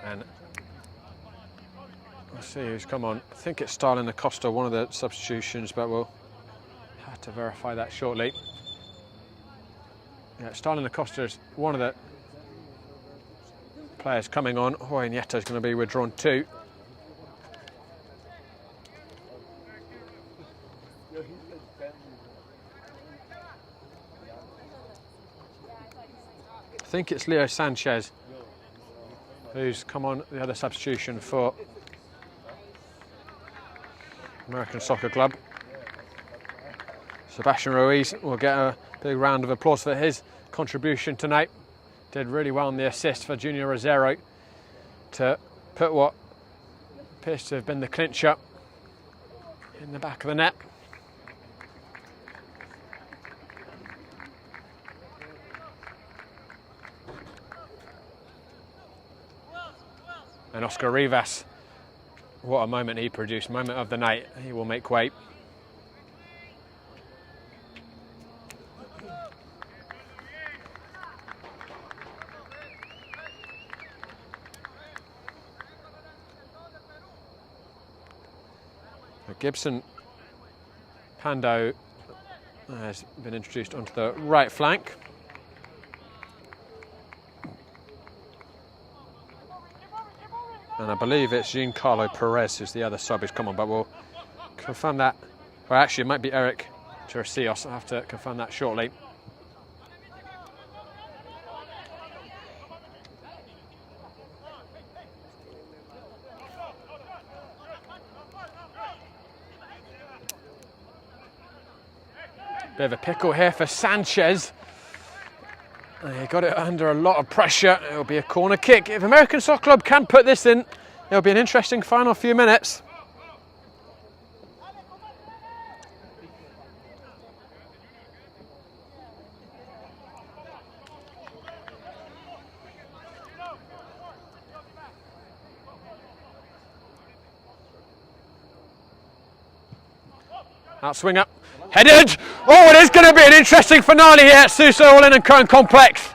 S3: And let's see who's come on. I think it's Starlin Acosta, one of the substitutions, but we'll have to verify that shortly. Yeah, Starlin Acosta is one of the players coming on. Jorge Nieto is going to be withdrawn too. I think it's Leo Sanchez who's come on the other substitution for American Soccer Club. Sebastian Ruiz will get a big round of applause for his contribution tonight. Did really well on the assist for Junior Rosario to put what appears to have been the clincher in the back of the net. And Oscar Rivas, what a moment he produced, moment of the night. He will make way. Gibson Pando has been introduced onto the right flank. And I believe it's Giancarlo Perez who's the other sub who's come on, but we'll confirm that. Well, actually, it might be Eric Teresios. I'll have to confirm that shortly. Bit of a pickle here for Sanchez. He got it under a lot of pressure. It'll be a corner kick. If American Soccer Club can put this in, it'll be an interesting final few minutes. Outswing up. Headed! Oh, it is going to be an interesting finale here at Suso All-In and Current Complex.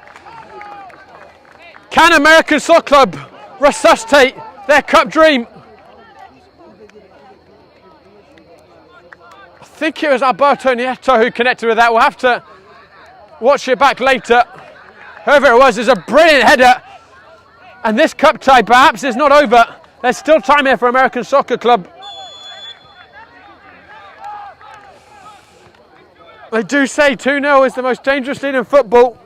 S3: Can American Soccer Club resuscitate their cup dream? I think it was Alberto Nieto who connected with that. We'll have to watch it back later. Whoever it was is a brilliant header. And this cup tie perhaps is not over. There's still time here for American Soccer Club. They do say 2-0 is the most dangerous lead in football.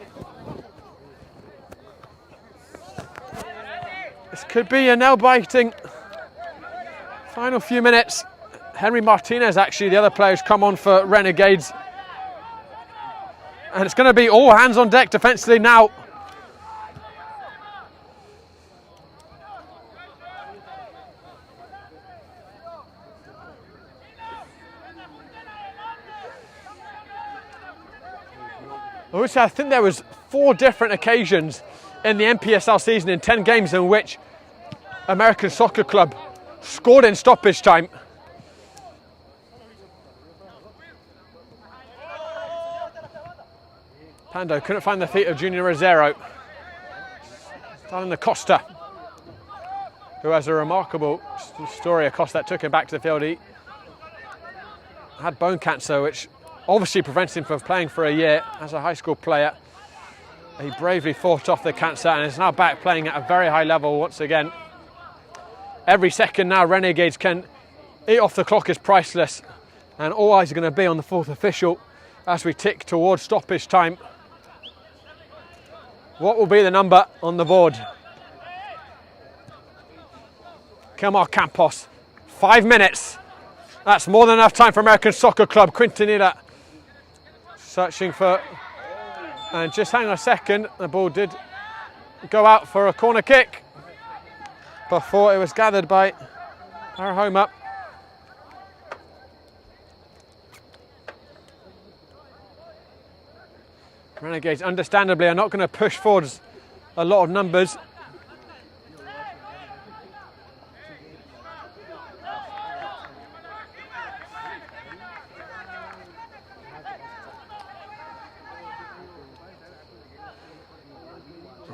S3: This could be a nail-biting final few minutes. Henry Martinez, actually, the other player who's come on for Renegades. And it's going to be all hands on deck defensively now. Also, I think there was 4 different occasions in the NPSL season in 10 games in which American Soccer Club scored in stoppage time. Pando couldn't find the feet of Junior Rosero. Darwin Acosta, who has a remarkable story. Acosta that took him back to the field. He had bone cancer, which obviously prevents him from playing for a year as a high school player. He bravely fought off the cancer and is now back playing at a very high level once again. Every second now Renegades can eat off the clock is priceless, and all eyes are going to be on the 4th official as we tick towards stoppage time. What will be the number on the board? Kelmar Campos, 5 minutes. That's more than enough time for American Soccer Club. Quintanilla searching for, and just hang on a second, the ball did go out for a corner kick before it was gathered by our home up. Renegades understandably are not going to push forwards a lot of numbers.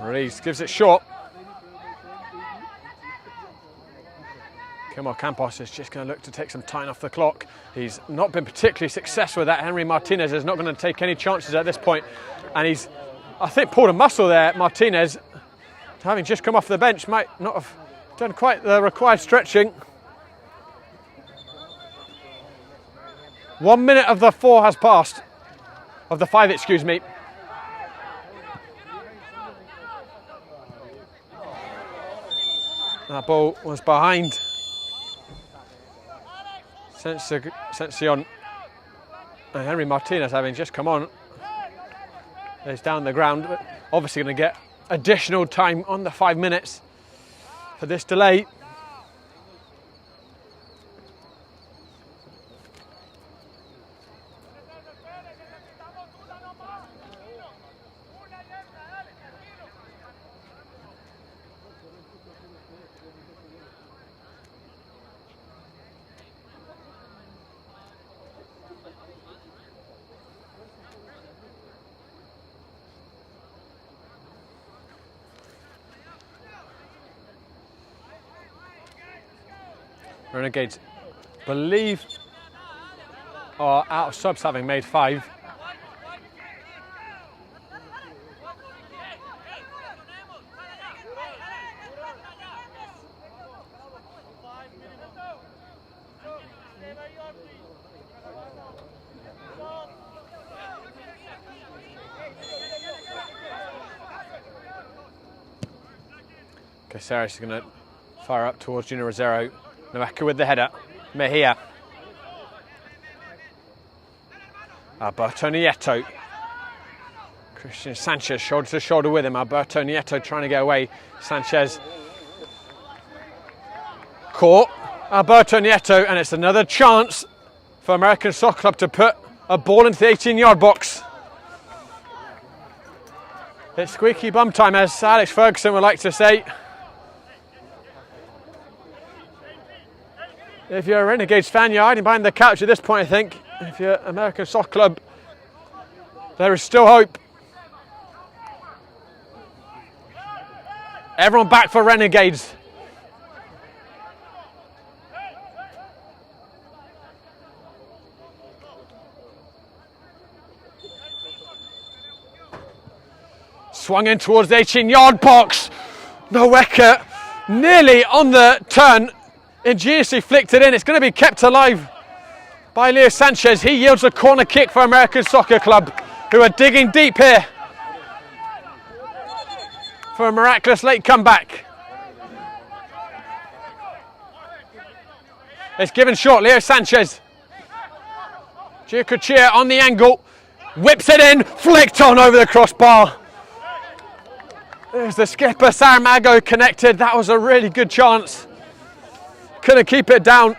S3: Reese gives it short. Kelmar Campos is just going to look to take some time off the clock. He's not been particularly successful with that. Henry Martinez is not going to take any chances at this point. And he's, I think, pulled a muscle there. Martinez, having just come off the bench, might not have done quite the required stretching. 1 minute of the 4 has passed. Of the 5, excuse me. That ball was behind Sension, and Henry Martinez, having just come on, is down the ground, but obviously going to get additional time on the 5 minutes for this delay. Renegades believe are out of subs, having made 5. Caceres is going to fire up towards Junior Rosero. Nawaka with the header. Mejia. Alberto Nieto. Christian Sanchez shoulder to shoulder with him. Alberto Nieto trying to get away. Sanchez caught Alberto Nieto, and it's another chance for American Soccer Club to put a ball into the 18-yard box. It's squeaky bum time, as Alex Ferguson would like to say. If you're a Renegades fan, you're hiding behind the couch at this point, I think. if you're American Soccer Club, there is still hope. Everyone back for Renegades. Swung in towards the 18-yard box. Noweka nearly on the turn. Ingeniously flicked it in. It's going to be kept alive by Leo Sanchez. He yields a corner kick for American Soccer Club, who are digging deep here for a miraculous late comeback. It's given short. Leo Sanchez. Giacochia on the angle. Whips it in. Flicked on over the crossbar. There's the skipper, Saramago, connected. That was a really good chance. Couldn't keep it down.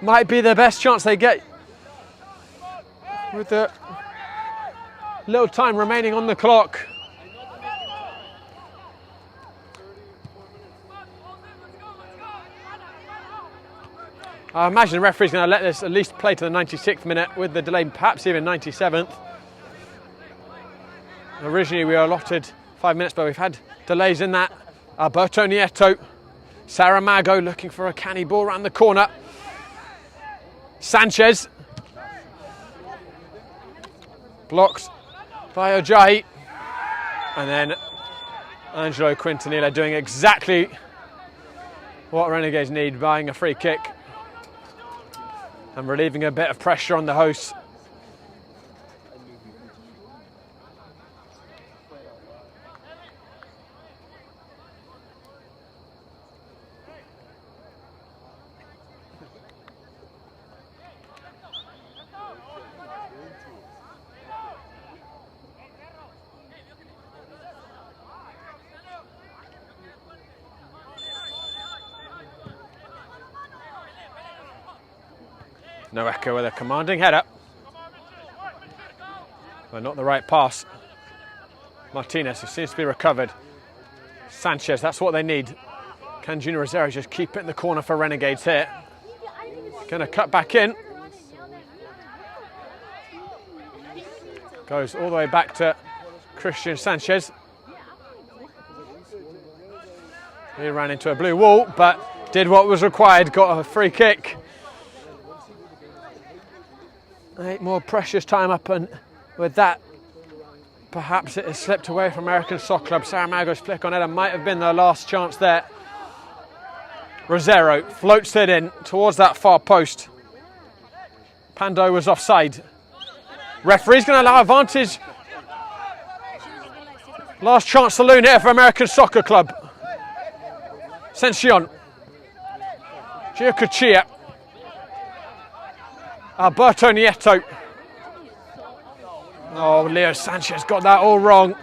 S3: Might be the best chance they get with the little time remaining on the clock. I imagine the referee's going to let this at least play to the 96th minute with the delay, perhaps even 97th. Originally we were allotted 5 minutes, but we've had delays in that. Alberto Nieto, Saramago looking for a canny ball around the corner. Sanchez. Blocks by Ojahi. And then Angelo Quintanilla doing exactly what Renegades need, buying a free kick and relieving a bit of pressure on the hosts. Noweka with a commanding header, but not the right pass. Martinez, who seems to be recovered. Sanchez, that's what they need. Can Junior Rosero just keep it in the corner for Renegades here? Gonna cut back in. Goes all the way back to Christian Sanchez. He ran into a blue wall, but did what was required, got a free kick. 8 more precious time up, and with that, perhaps it has slipped away from American Soccer Club. Saramago's flick on header might have been their last chance there. Rosero floats it in towards that far post. Pando was offside. Referee's going to allow advantage. Last chance saloon here for American Soccer Club. Sencion. Giacochia. Alberto Nieto. Oh, Leo Sanchez got that all wrong.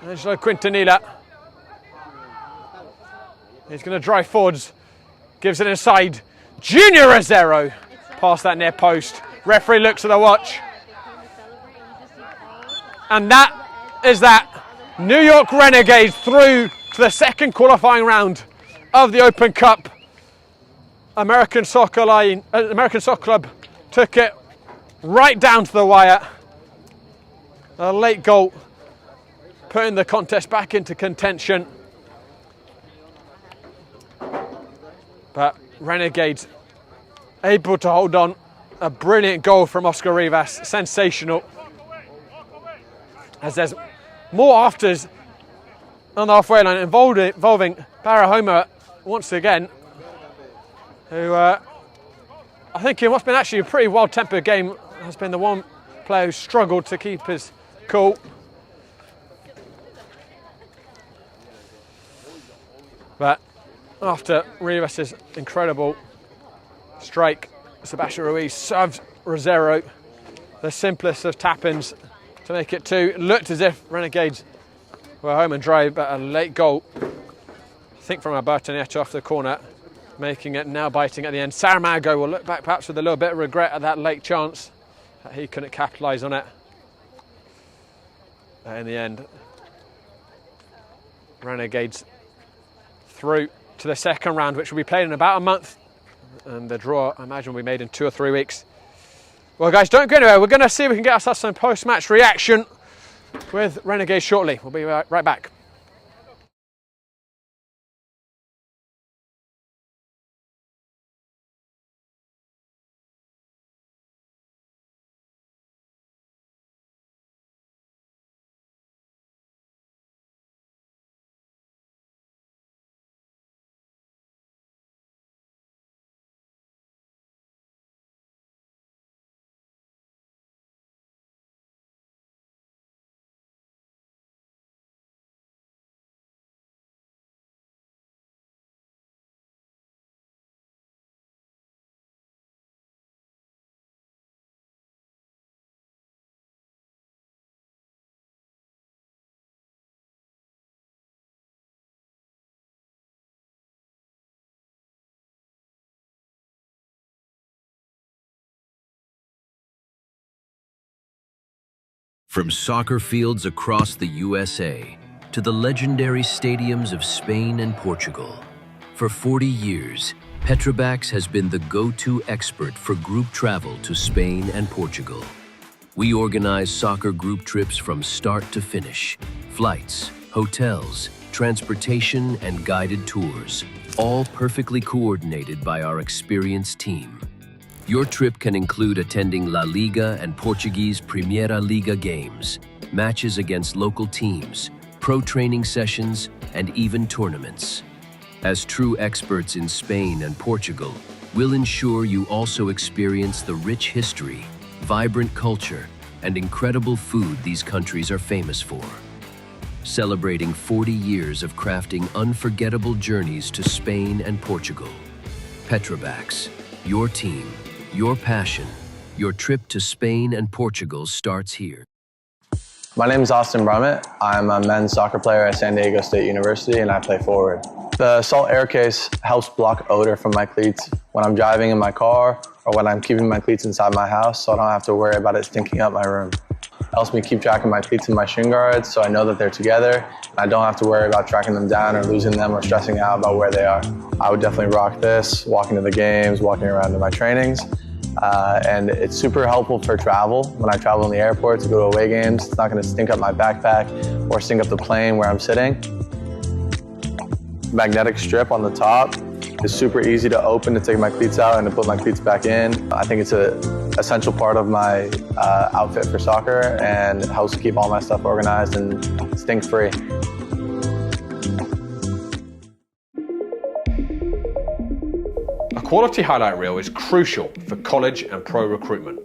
S3: Angelo Quintanilla. He's going to drive forwards. Gives it inside. Junior Rosero. Past that near post. Referee looks at the watch. And that is that. New York Renegades through to the second qualifying round of the Open Cup. American Soccer Club took it right down to the wire. A late goal, putting the contest back into contention. But Renegades able to hold on. A brilliant goal from Oscar Rivas, sensational. As there's more afters on the halfway line involving Barahoma once again, who I think it must have been actually a pretty well-tempered game, has been the one player who struggled to keep his cool. But after Rivas' incredible strike, Sebastian Ruiz served Rosero the simplest of tap-ins to make it 2. Looked as if Renegades were home and dry, but a late goal, I think from Alberto Nieto off the corner, making it now biting at the end. Saramago will look back perhaps with a little bit of regret at that late chance. He couldn't capitalise on it. In the end, Renegades through to the second round, which will be played in about a month. And the draw, I imagine, will be made in 2 or 3 weeks. Well, guys, don't go anywhere. We're going to see if we can get ourselves some post-match reaction with Renegades shortly. We'll be right back.
S4: From soccer fields across the USA to the legendary stadiums of Spain and Portugal, for 40 years, Petrobax has been the go-to expert for group travel to Spain and Portugal. We organize soccer group trips from start to finish, flights, hotels, transportation, and guided tours, all perfectly coordinated by our experienced team. Your trip can include attending La Liga and Portuguese Primeira Liga games, matches against local teams, pro training sessions, and even tournaments. As true experts in Spain and Portugal, we'll ensure you also experience the rich history, vibrant culture, and incredible food these countries are famous for. Celebrating 40 years of crafting unforgettable journeys to Spain and Portugal. Petrobax, your team, your passion, your trip to Spain and Portugal starts here.
S5: My name is Austin Brummett. I'm a men's soccer player at San Diego State University and I play forward. The Salt Air Case helps block odor from my cleats when I'm driving in my car or when I'm keeping my cleats inside my house so I don't have to worry about it stinking up my room. It helps me keep track of my cleats and my shin guards so I know that they're together and I don't have to worry about tracking them down or losing them or stressing out about where they are. I would definitely rock this, walking to the games, walking around to my trainings. And it's super helpful for travel. When I travel in the airport to go to away games, it's not going to stink up my backpack or stink up the plane where I'm sitting. Magnetic strip on the top is super easy to open to take my cleats out and to put my cleats back in. I think it's an essential part of my outfit for soccer and it helps keep all my stuff organized and stink-free.
S3: A quality highlight reel is crucial for college and pro recruitment.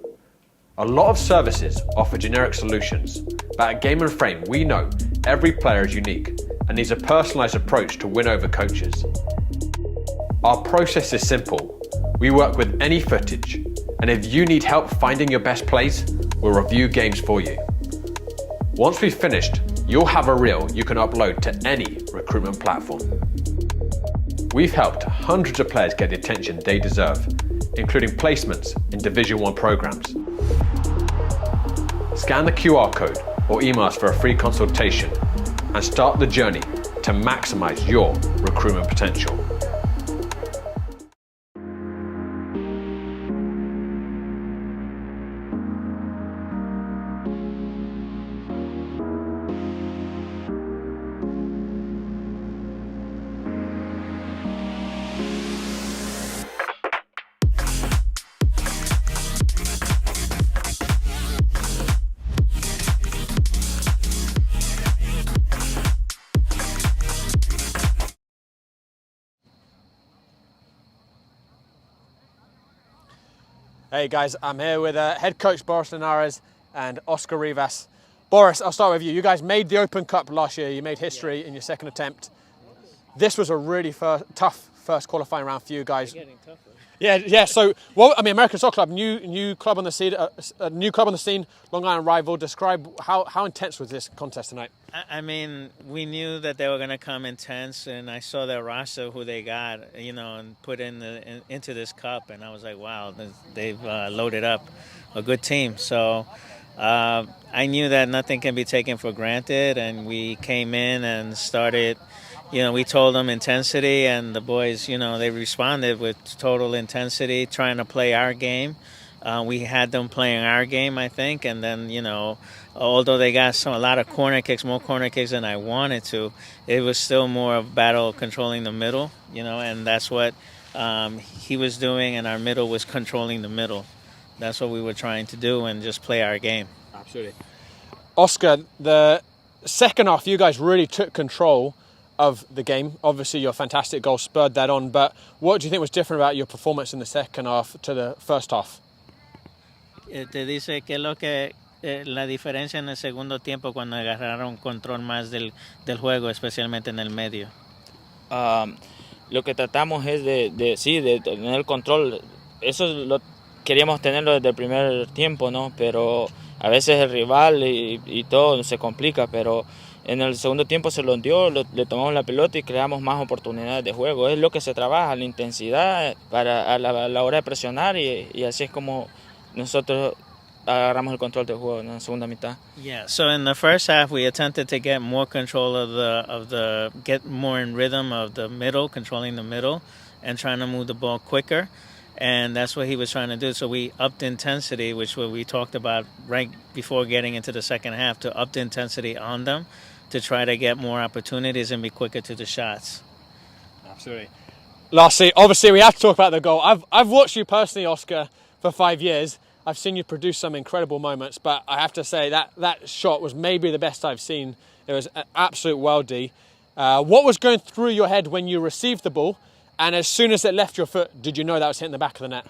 S3: A lot of services offer generic solutions, but at Game & Frame we know every player is unique and needs a personalised approach to win over coaches. Our process is simple. We work with any footage, and if you need help finding your best plays, we'll review games for you. Once we've finished, you'll have a reel you can upload to any recruitment platform. We've helped hundreds of players get the attention they deserve, including placements in Division 1 programs. Scan the QR code or email us for a free consultation and start the journey to maximize your recruitment potential. Hey guys, I'm here with head coach Boris Linares and Oscar Rivas. Boris, I'll start with you. You guys made the Open Cup last year. You made history in your second attempt. This was a really tough first qualifying round for you guys.
S6: Getting tougher.
S3: Yeah. So, well, I mean, American Soccer Club, new club on the scene, Long Island rival. Describe how intense was this contest tonight?
S6: I mean, we knew that they were going to come intense, and I saw their roster, who they got, and put into this cup, and I was like, wow, they've loaded up a good team. So I knew that nothing can be taken for granted, and we came in and started, we told them intensity, and the boys, they responded with total intensity, trying to play our game. We had them playing our game, I think, and then, although they got a lot of corner kicks, more corner kicks than I wanted to, it was still more of battle controlling the middle, and that's what he was doing, and our middle was controlling the middle. That's what we were trying to do, and just play our game.
S3: Absolutely. Oscar, the second half, you guys really took control of the game. Obviously, your fantastic goal spurred that on, but what do you think was different about your performance in the second half to the first half?
S6: Te dice que es lo que la diferencia en el segundo tiempo cuando agarraron control más del juego, especialmente en el medio.
S7: Lo que tratamos es de tener el control. Eso lo queríamos tenerlo desde el primer tiempo, ¿no? Pero a veces el rival y todo se complica, pero en el segundo tiempo se lo dio, le tomamos la pelota y creamos más oportunidades de juego. Es lo que se trabaja, la intensidad para a la hora de presionar y así es como nosotros agarramos el control del juego en la segunda mitad.
S6: Yeah, so in the first half we attempted to get more control get more in rhythm of the middle, controlling the middle and trying to move the ball quicker. And that's what he was trying to do. So we upped intensity, which what we talked about right before getting into the second half, to up the intensity on them to try to get more opportunities and be quicker to the shots.
S3: Absolutely. Lastly, obviously we have to talk about the goal. I've watched you personally, Oscar, for 5 years. I've seen you produce some incredible moments, but I have to say that shot was maybe the best I've seen. It was an absolute worldie. What was going through your head when you received the ball? And as soon as it left your foot, did you know that was hitting the back of the net?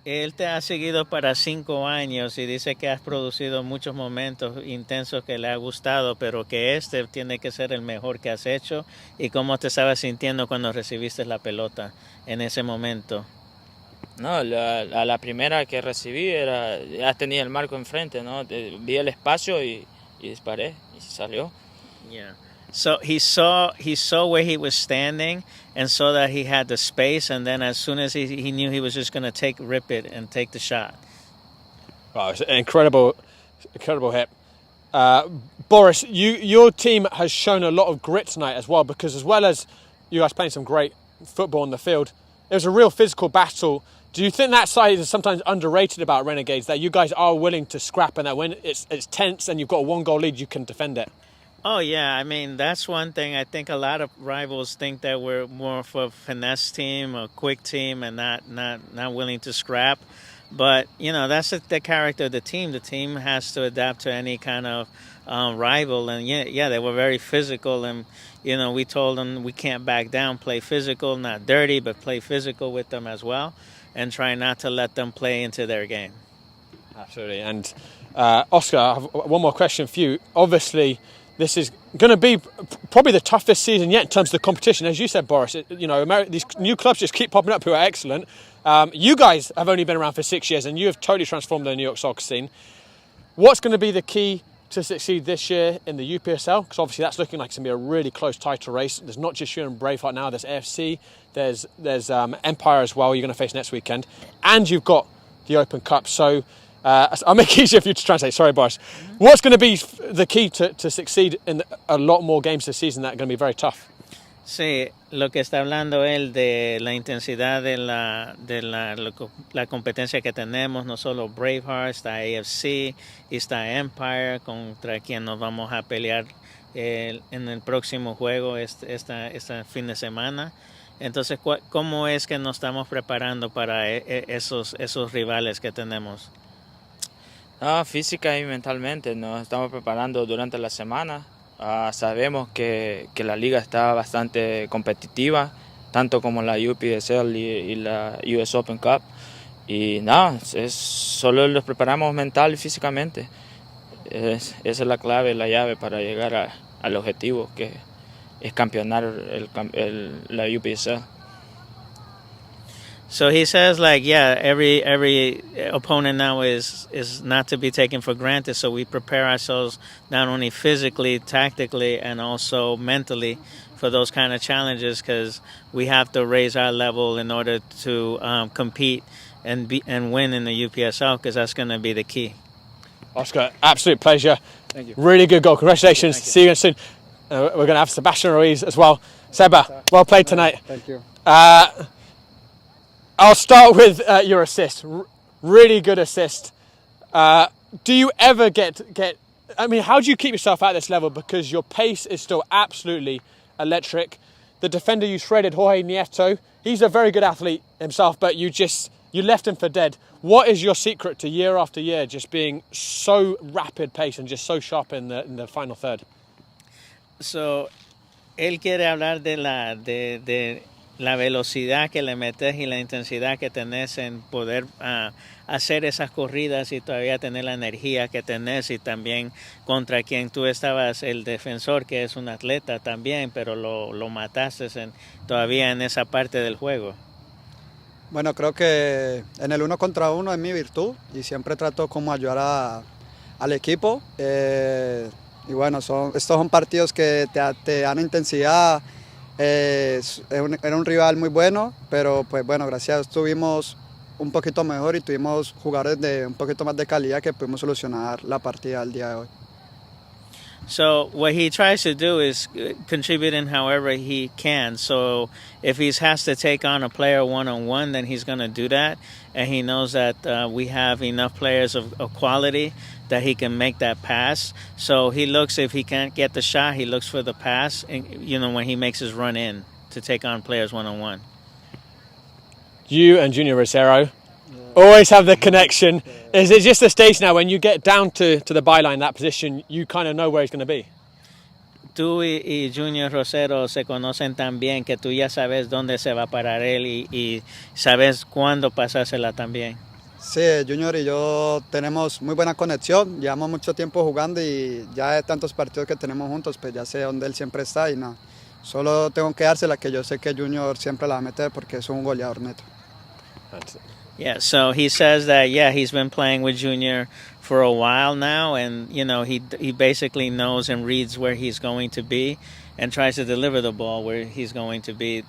S6: Él te ha seguido para 5 años y dice que has producido muchos momentos intensos que le ha gustado, pero que este tiene que ser el mejor que has hecho. ¿Y cómo te estabas sintiendo cuando recibiste la pelota en ese momento?
S7: No, la primera que recibí ya tenía el marco enfrente, ¿no? Vi el espacio y disparé y salió.
S6: Yeah. So he saw where he was standing and saw that he had the space, and then as soon as he knew he was just going to rip it and take the shot.
S3: Oh, it's an incredible hit. Boris, your team has shown a lot of grit tonight as well, because as well as you guys playing some great football on the field, it was a real physical battle. Do you think that side is sometimes underrated about Renegades, that you guys are willing to scrap and that when it's tense and you've got a 1-goal lead, you can defend it?
S6: Oh, yeah. I mean, that's one thing. I think a lot of rivals think that we're more of a finesse team, a quick team, and not willing to scrap. But, that's the character of the team. The team has to adapt to any kind of rival. And, yeah, they were very physical. And, we told them we can't back down, play physical, not dirty, but play physical with them as well, and try not to let them play into their game.
S3: Absolutely. And, Oscar, I have one more question for you. Obviously, this is going to be probably the toughest season yet in terms of the competition. As you said, Boris, these new clubs just keep popping up who are excellent. You guys have only been around for 6 years and you have totally transformed the New York soccer scene. What's going to be the key to succeed this year in the UPSL? Because obviously that's looking like it's going to be a really close title race. There's not just you and Braveheart now, there's AFC, there's Empire as well you're going to face next weekend. And you've got the Open Cup. So I'll make it easier for you to translate. Sorry, Boris. What's going to be the key to succeed in a lot more games this season that are going to be very tough?
S6: Sí, lo que está hablando él de la intensidad de la competencia que tenemos, no solo Braveheart, está AFC y está Empire, contra quien nos vamos a pelear en el próximo juego este fin de semana. Entonces, ¿cómo es que nos estamos preparando para esos rivales que tenemos?
S7: Física y mentalmente nos estamos preparando durante la semana. Sabemos que la liga está bastante competitiva, tanto como la UPSL y la US Open Cup. Y solo los preparamos mental y físicamente. Esa es la clave, la llave para llegar al objetivo, que es campeonar la UPSL.
S6: So he says, every opponent now is not to be taken for granted. So we prepare ourselves not only physically, tactically, and also mentally for those kind of challenges, because we have to raise our level in order to compete and win in the UPSL, because that's going to be the key.
S3: Oscar, absolute pleasure.
S2: Thank you.
S3: Really good goal. Congratulations.
S2: Thank you.
S3: See you again soon. we're going to have Sebastian Ruiz as well. Seba, well played tonight.
S2: Thank you.
S3: I'll start with your assist. Really good assist. Do you ever get? I mean, how do you keep yourself at this level? Because your pace is still absolutely electric. The defender you shredded, Jorge Nieto, he's a very good athlete himself, but you left him for dead. What is your secret to year after year just being so rapid pace and just so sharp in the final third?
S6: So, él quiere hablar de la velocidad que le metes y la intensidad que tenés en poder hacer esas corridas y todavía tener la energía que tenés, y también contra quien tú estabas, el defensor, que es un atleta también, pero lo mataste todavía en esa parte del juego.
S8: Bueno, creo que en el 1 contra 1 es mi virtud y siempre trato como ayudar al equipo. Y bueno, estos son partidos que te dan intensidad. Era un rival muy bueno, pero pues bueno, gracias a Dios estuvimos un poquito mejor y tuvimos jugadores de un poquito más de calidad que pudimos solucionar la partida el día de hoy.
S6: So what he tries to do is contribute in however he can. So if he has to take on a player one-on-one, then he's going to do that. And he knows that we have enough players of quality that he can make that pass. So he looks, if he can't get the shot, he looks for the pass, and, when he makes his run in to take on players one-on-one.
S3: You and Junior Rosero always have the connection. Is it just a stage now when you get down to the byline, that position, you kind of know where he's going to be?
S6: Tú y Junior Rosero se conocen tan bien que tú ya sabes dónde se va a parar él y sabes cuándo pasársela también.
S8: Sí, Junior y yo tenemos muy buena conexión, llevamos mucho tiempo jugando y ya de tantos partidos que tenemos juntos, pues ya sé dónde él siempre está y nada. Solo tengo que dársela, que yo sé que Junior siempre la va a meter porque es un goleador neto.
S6: Yeah, so he says that, he's been playing with Junior for a while now, and, he basically knows and reads where he's going to be and tries to deliver the ball where he's going to be.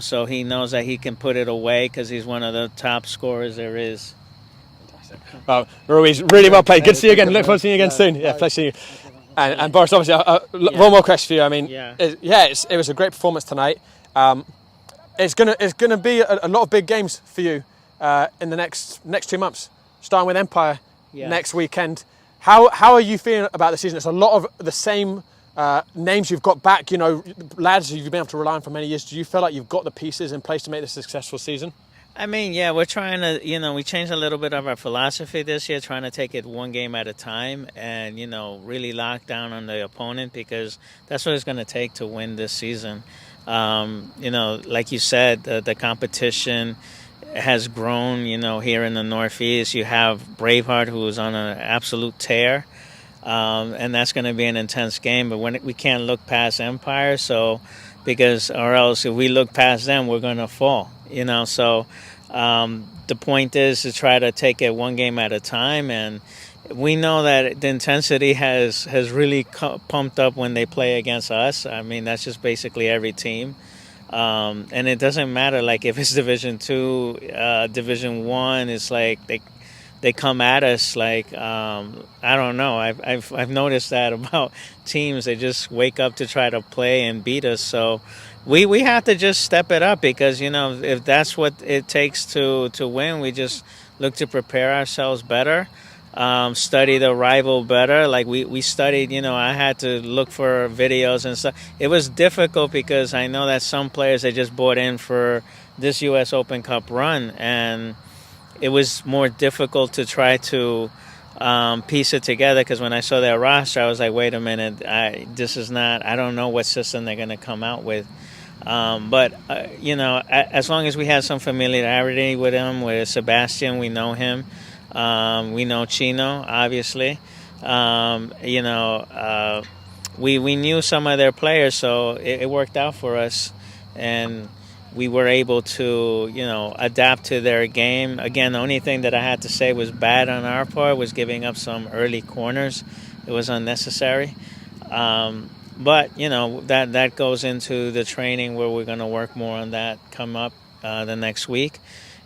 S6: So he knows that he can put it away because he's one of the top scorers there is.
S3: Well, Ruiz, really well played. Good to see you again. Look forward to seeing you again soon. Yeah, pleasure seeing you. And Boris, obviously, one more question for you. I mean, it was a great performance tonight. It's gonna be a lot of big games for you in the next 2 months, starting with Empire next weekend. How are you feeling about the season? It's a lot of the same names you've got back, lads you've been able to rely on for many years. Do you feel like you've got the pieces in place to make this a successful season?
S6: I mean, we're trying to, we changed a little bit of our philosophy this year, trying to take it one game at a time and, really lock down on the opponent, because that's what it's going to take to win this season. Like you said, the competition has grown, here in the Northeast. You have Braveheart, who is on an absolute tear. And that's going to be an intense game, but we can't look past Empire, or else if we look past them, we're going to fall, so the point is to try to take it one game at a time, and we know that the intensity has really pumped up when they play against us. I mean, that's just basically every team. And it doesn't matter, like, if it's Division 2, Division 1, it's like they come at us like, I don't know. I've noticed that about teams. They just wake up to try to play and beat us. So we have to just step it up, because, if that's what it takes to win, we just look to prepare ourselves better, study the rival better. Like we studied, I had to look for videos and stuff. It was difficult because I know that some players, they just bought in for this U.S. Open Cup run, and it was more difficult to try to piece it together, because when I saw their roster, I was like, wait a minute, I don't know what system they're going to come out with. But as long as we have some familiarity with him, with Sebastian, we know him. We know Chino, obviously. We knew some of their players, so it worked out for us. And we were able to, adapt to their game. Again, the only thing that I had to say was bad on our part was giving up some early corners. It was unnecessary. But, that goes into the training, where we're going to work more on that come up the next week.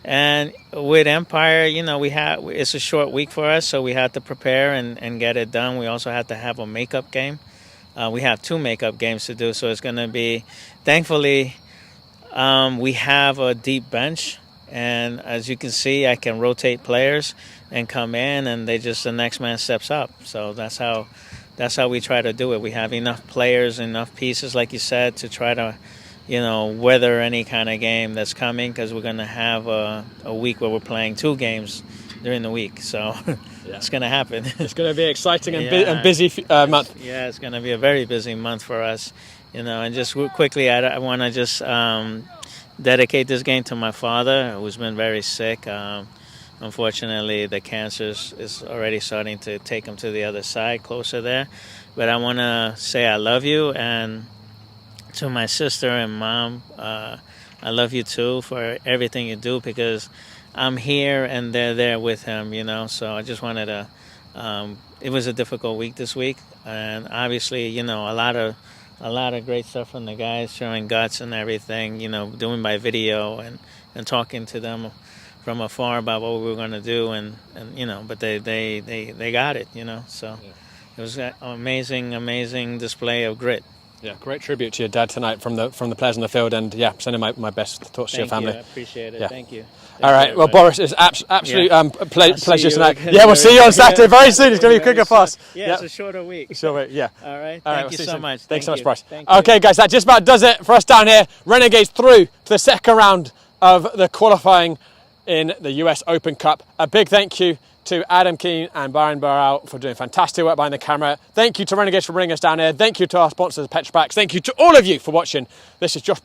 S6: And with Empire, it's a short week for us, so we had to prepare and get it done. We also had to have a makeup game. we have 2 makeup games to do, so it's going to be, thankfully, we have a deep bench, and as you can see, I can rotate players and come in, and the next man steps up. So that's how we try to do it. We have enough players, enough pieces, like you said, to try to, weather any kind of game that's coming, because we're going to have a week where we're playing 2 games during the week. So it's going to happen.
S3: It's going to be exciting and busy month.
S6: Yeah, it's going to be a very busy month for us. And just quickly, I want to just dedicate this game to my father, who's been very sick. Unfortunately, the cancer is already starting to take him to the other side, closer there. But I want to say I love you, and to my sister and mom, I love you too for everything you do, because I'm here and they're there with him, So I just wanted to. It was a difficult week this week, and obviously, a lot of great stuff from the guys, showing guts and everything, doing by video and talking to them from afar about what we were going to do, and but they got it, So it was an amazing display of grit.
S3: Yeah, great tribute to your dad tonight from the players on the field, and sending my best thoughts to your family.
S6: Thank you, I appreciate it.
S3: Yeah.
S6: Thank you.
S3: All right, well, Boris, it's absolute pleasure tonight.
S6: again
S3: Yeah, we'll see you on Saturday very soon. It's going to be
S6: very
S3: quicker fast.
S6: Yeah, it's a shorter week.
S3: Short week, yeah.
S6: All right,
S3: All right,
S6: thank you so much.
S3: Thanks so much, Boris.
S6: Thank you.
S3: Okay, guys, that just about does it for us down here. Renegades through to the second round of the qualifying in the US Open Cup. A big thank you to Adam Keane and Byron Burrell for doing fantastic work behind the camera. Thank you to Renegades for bringing us down here. Thank you to our sponsors, Petrobras. Thank you to all of you for watching. This is Josh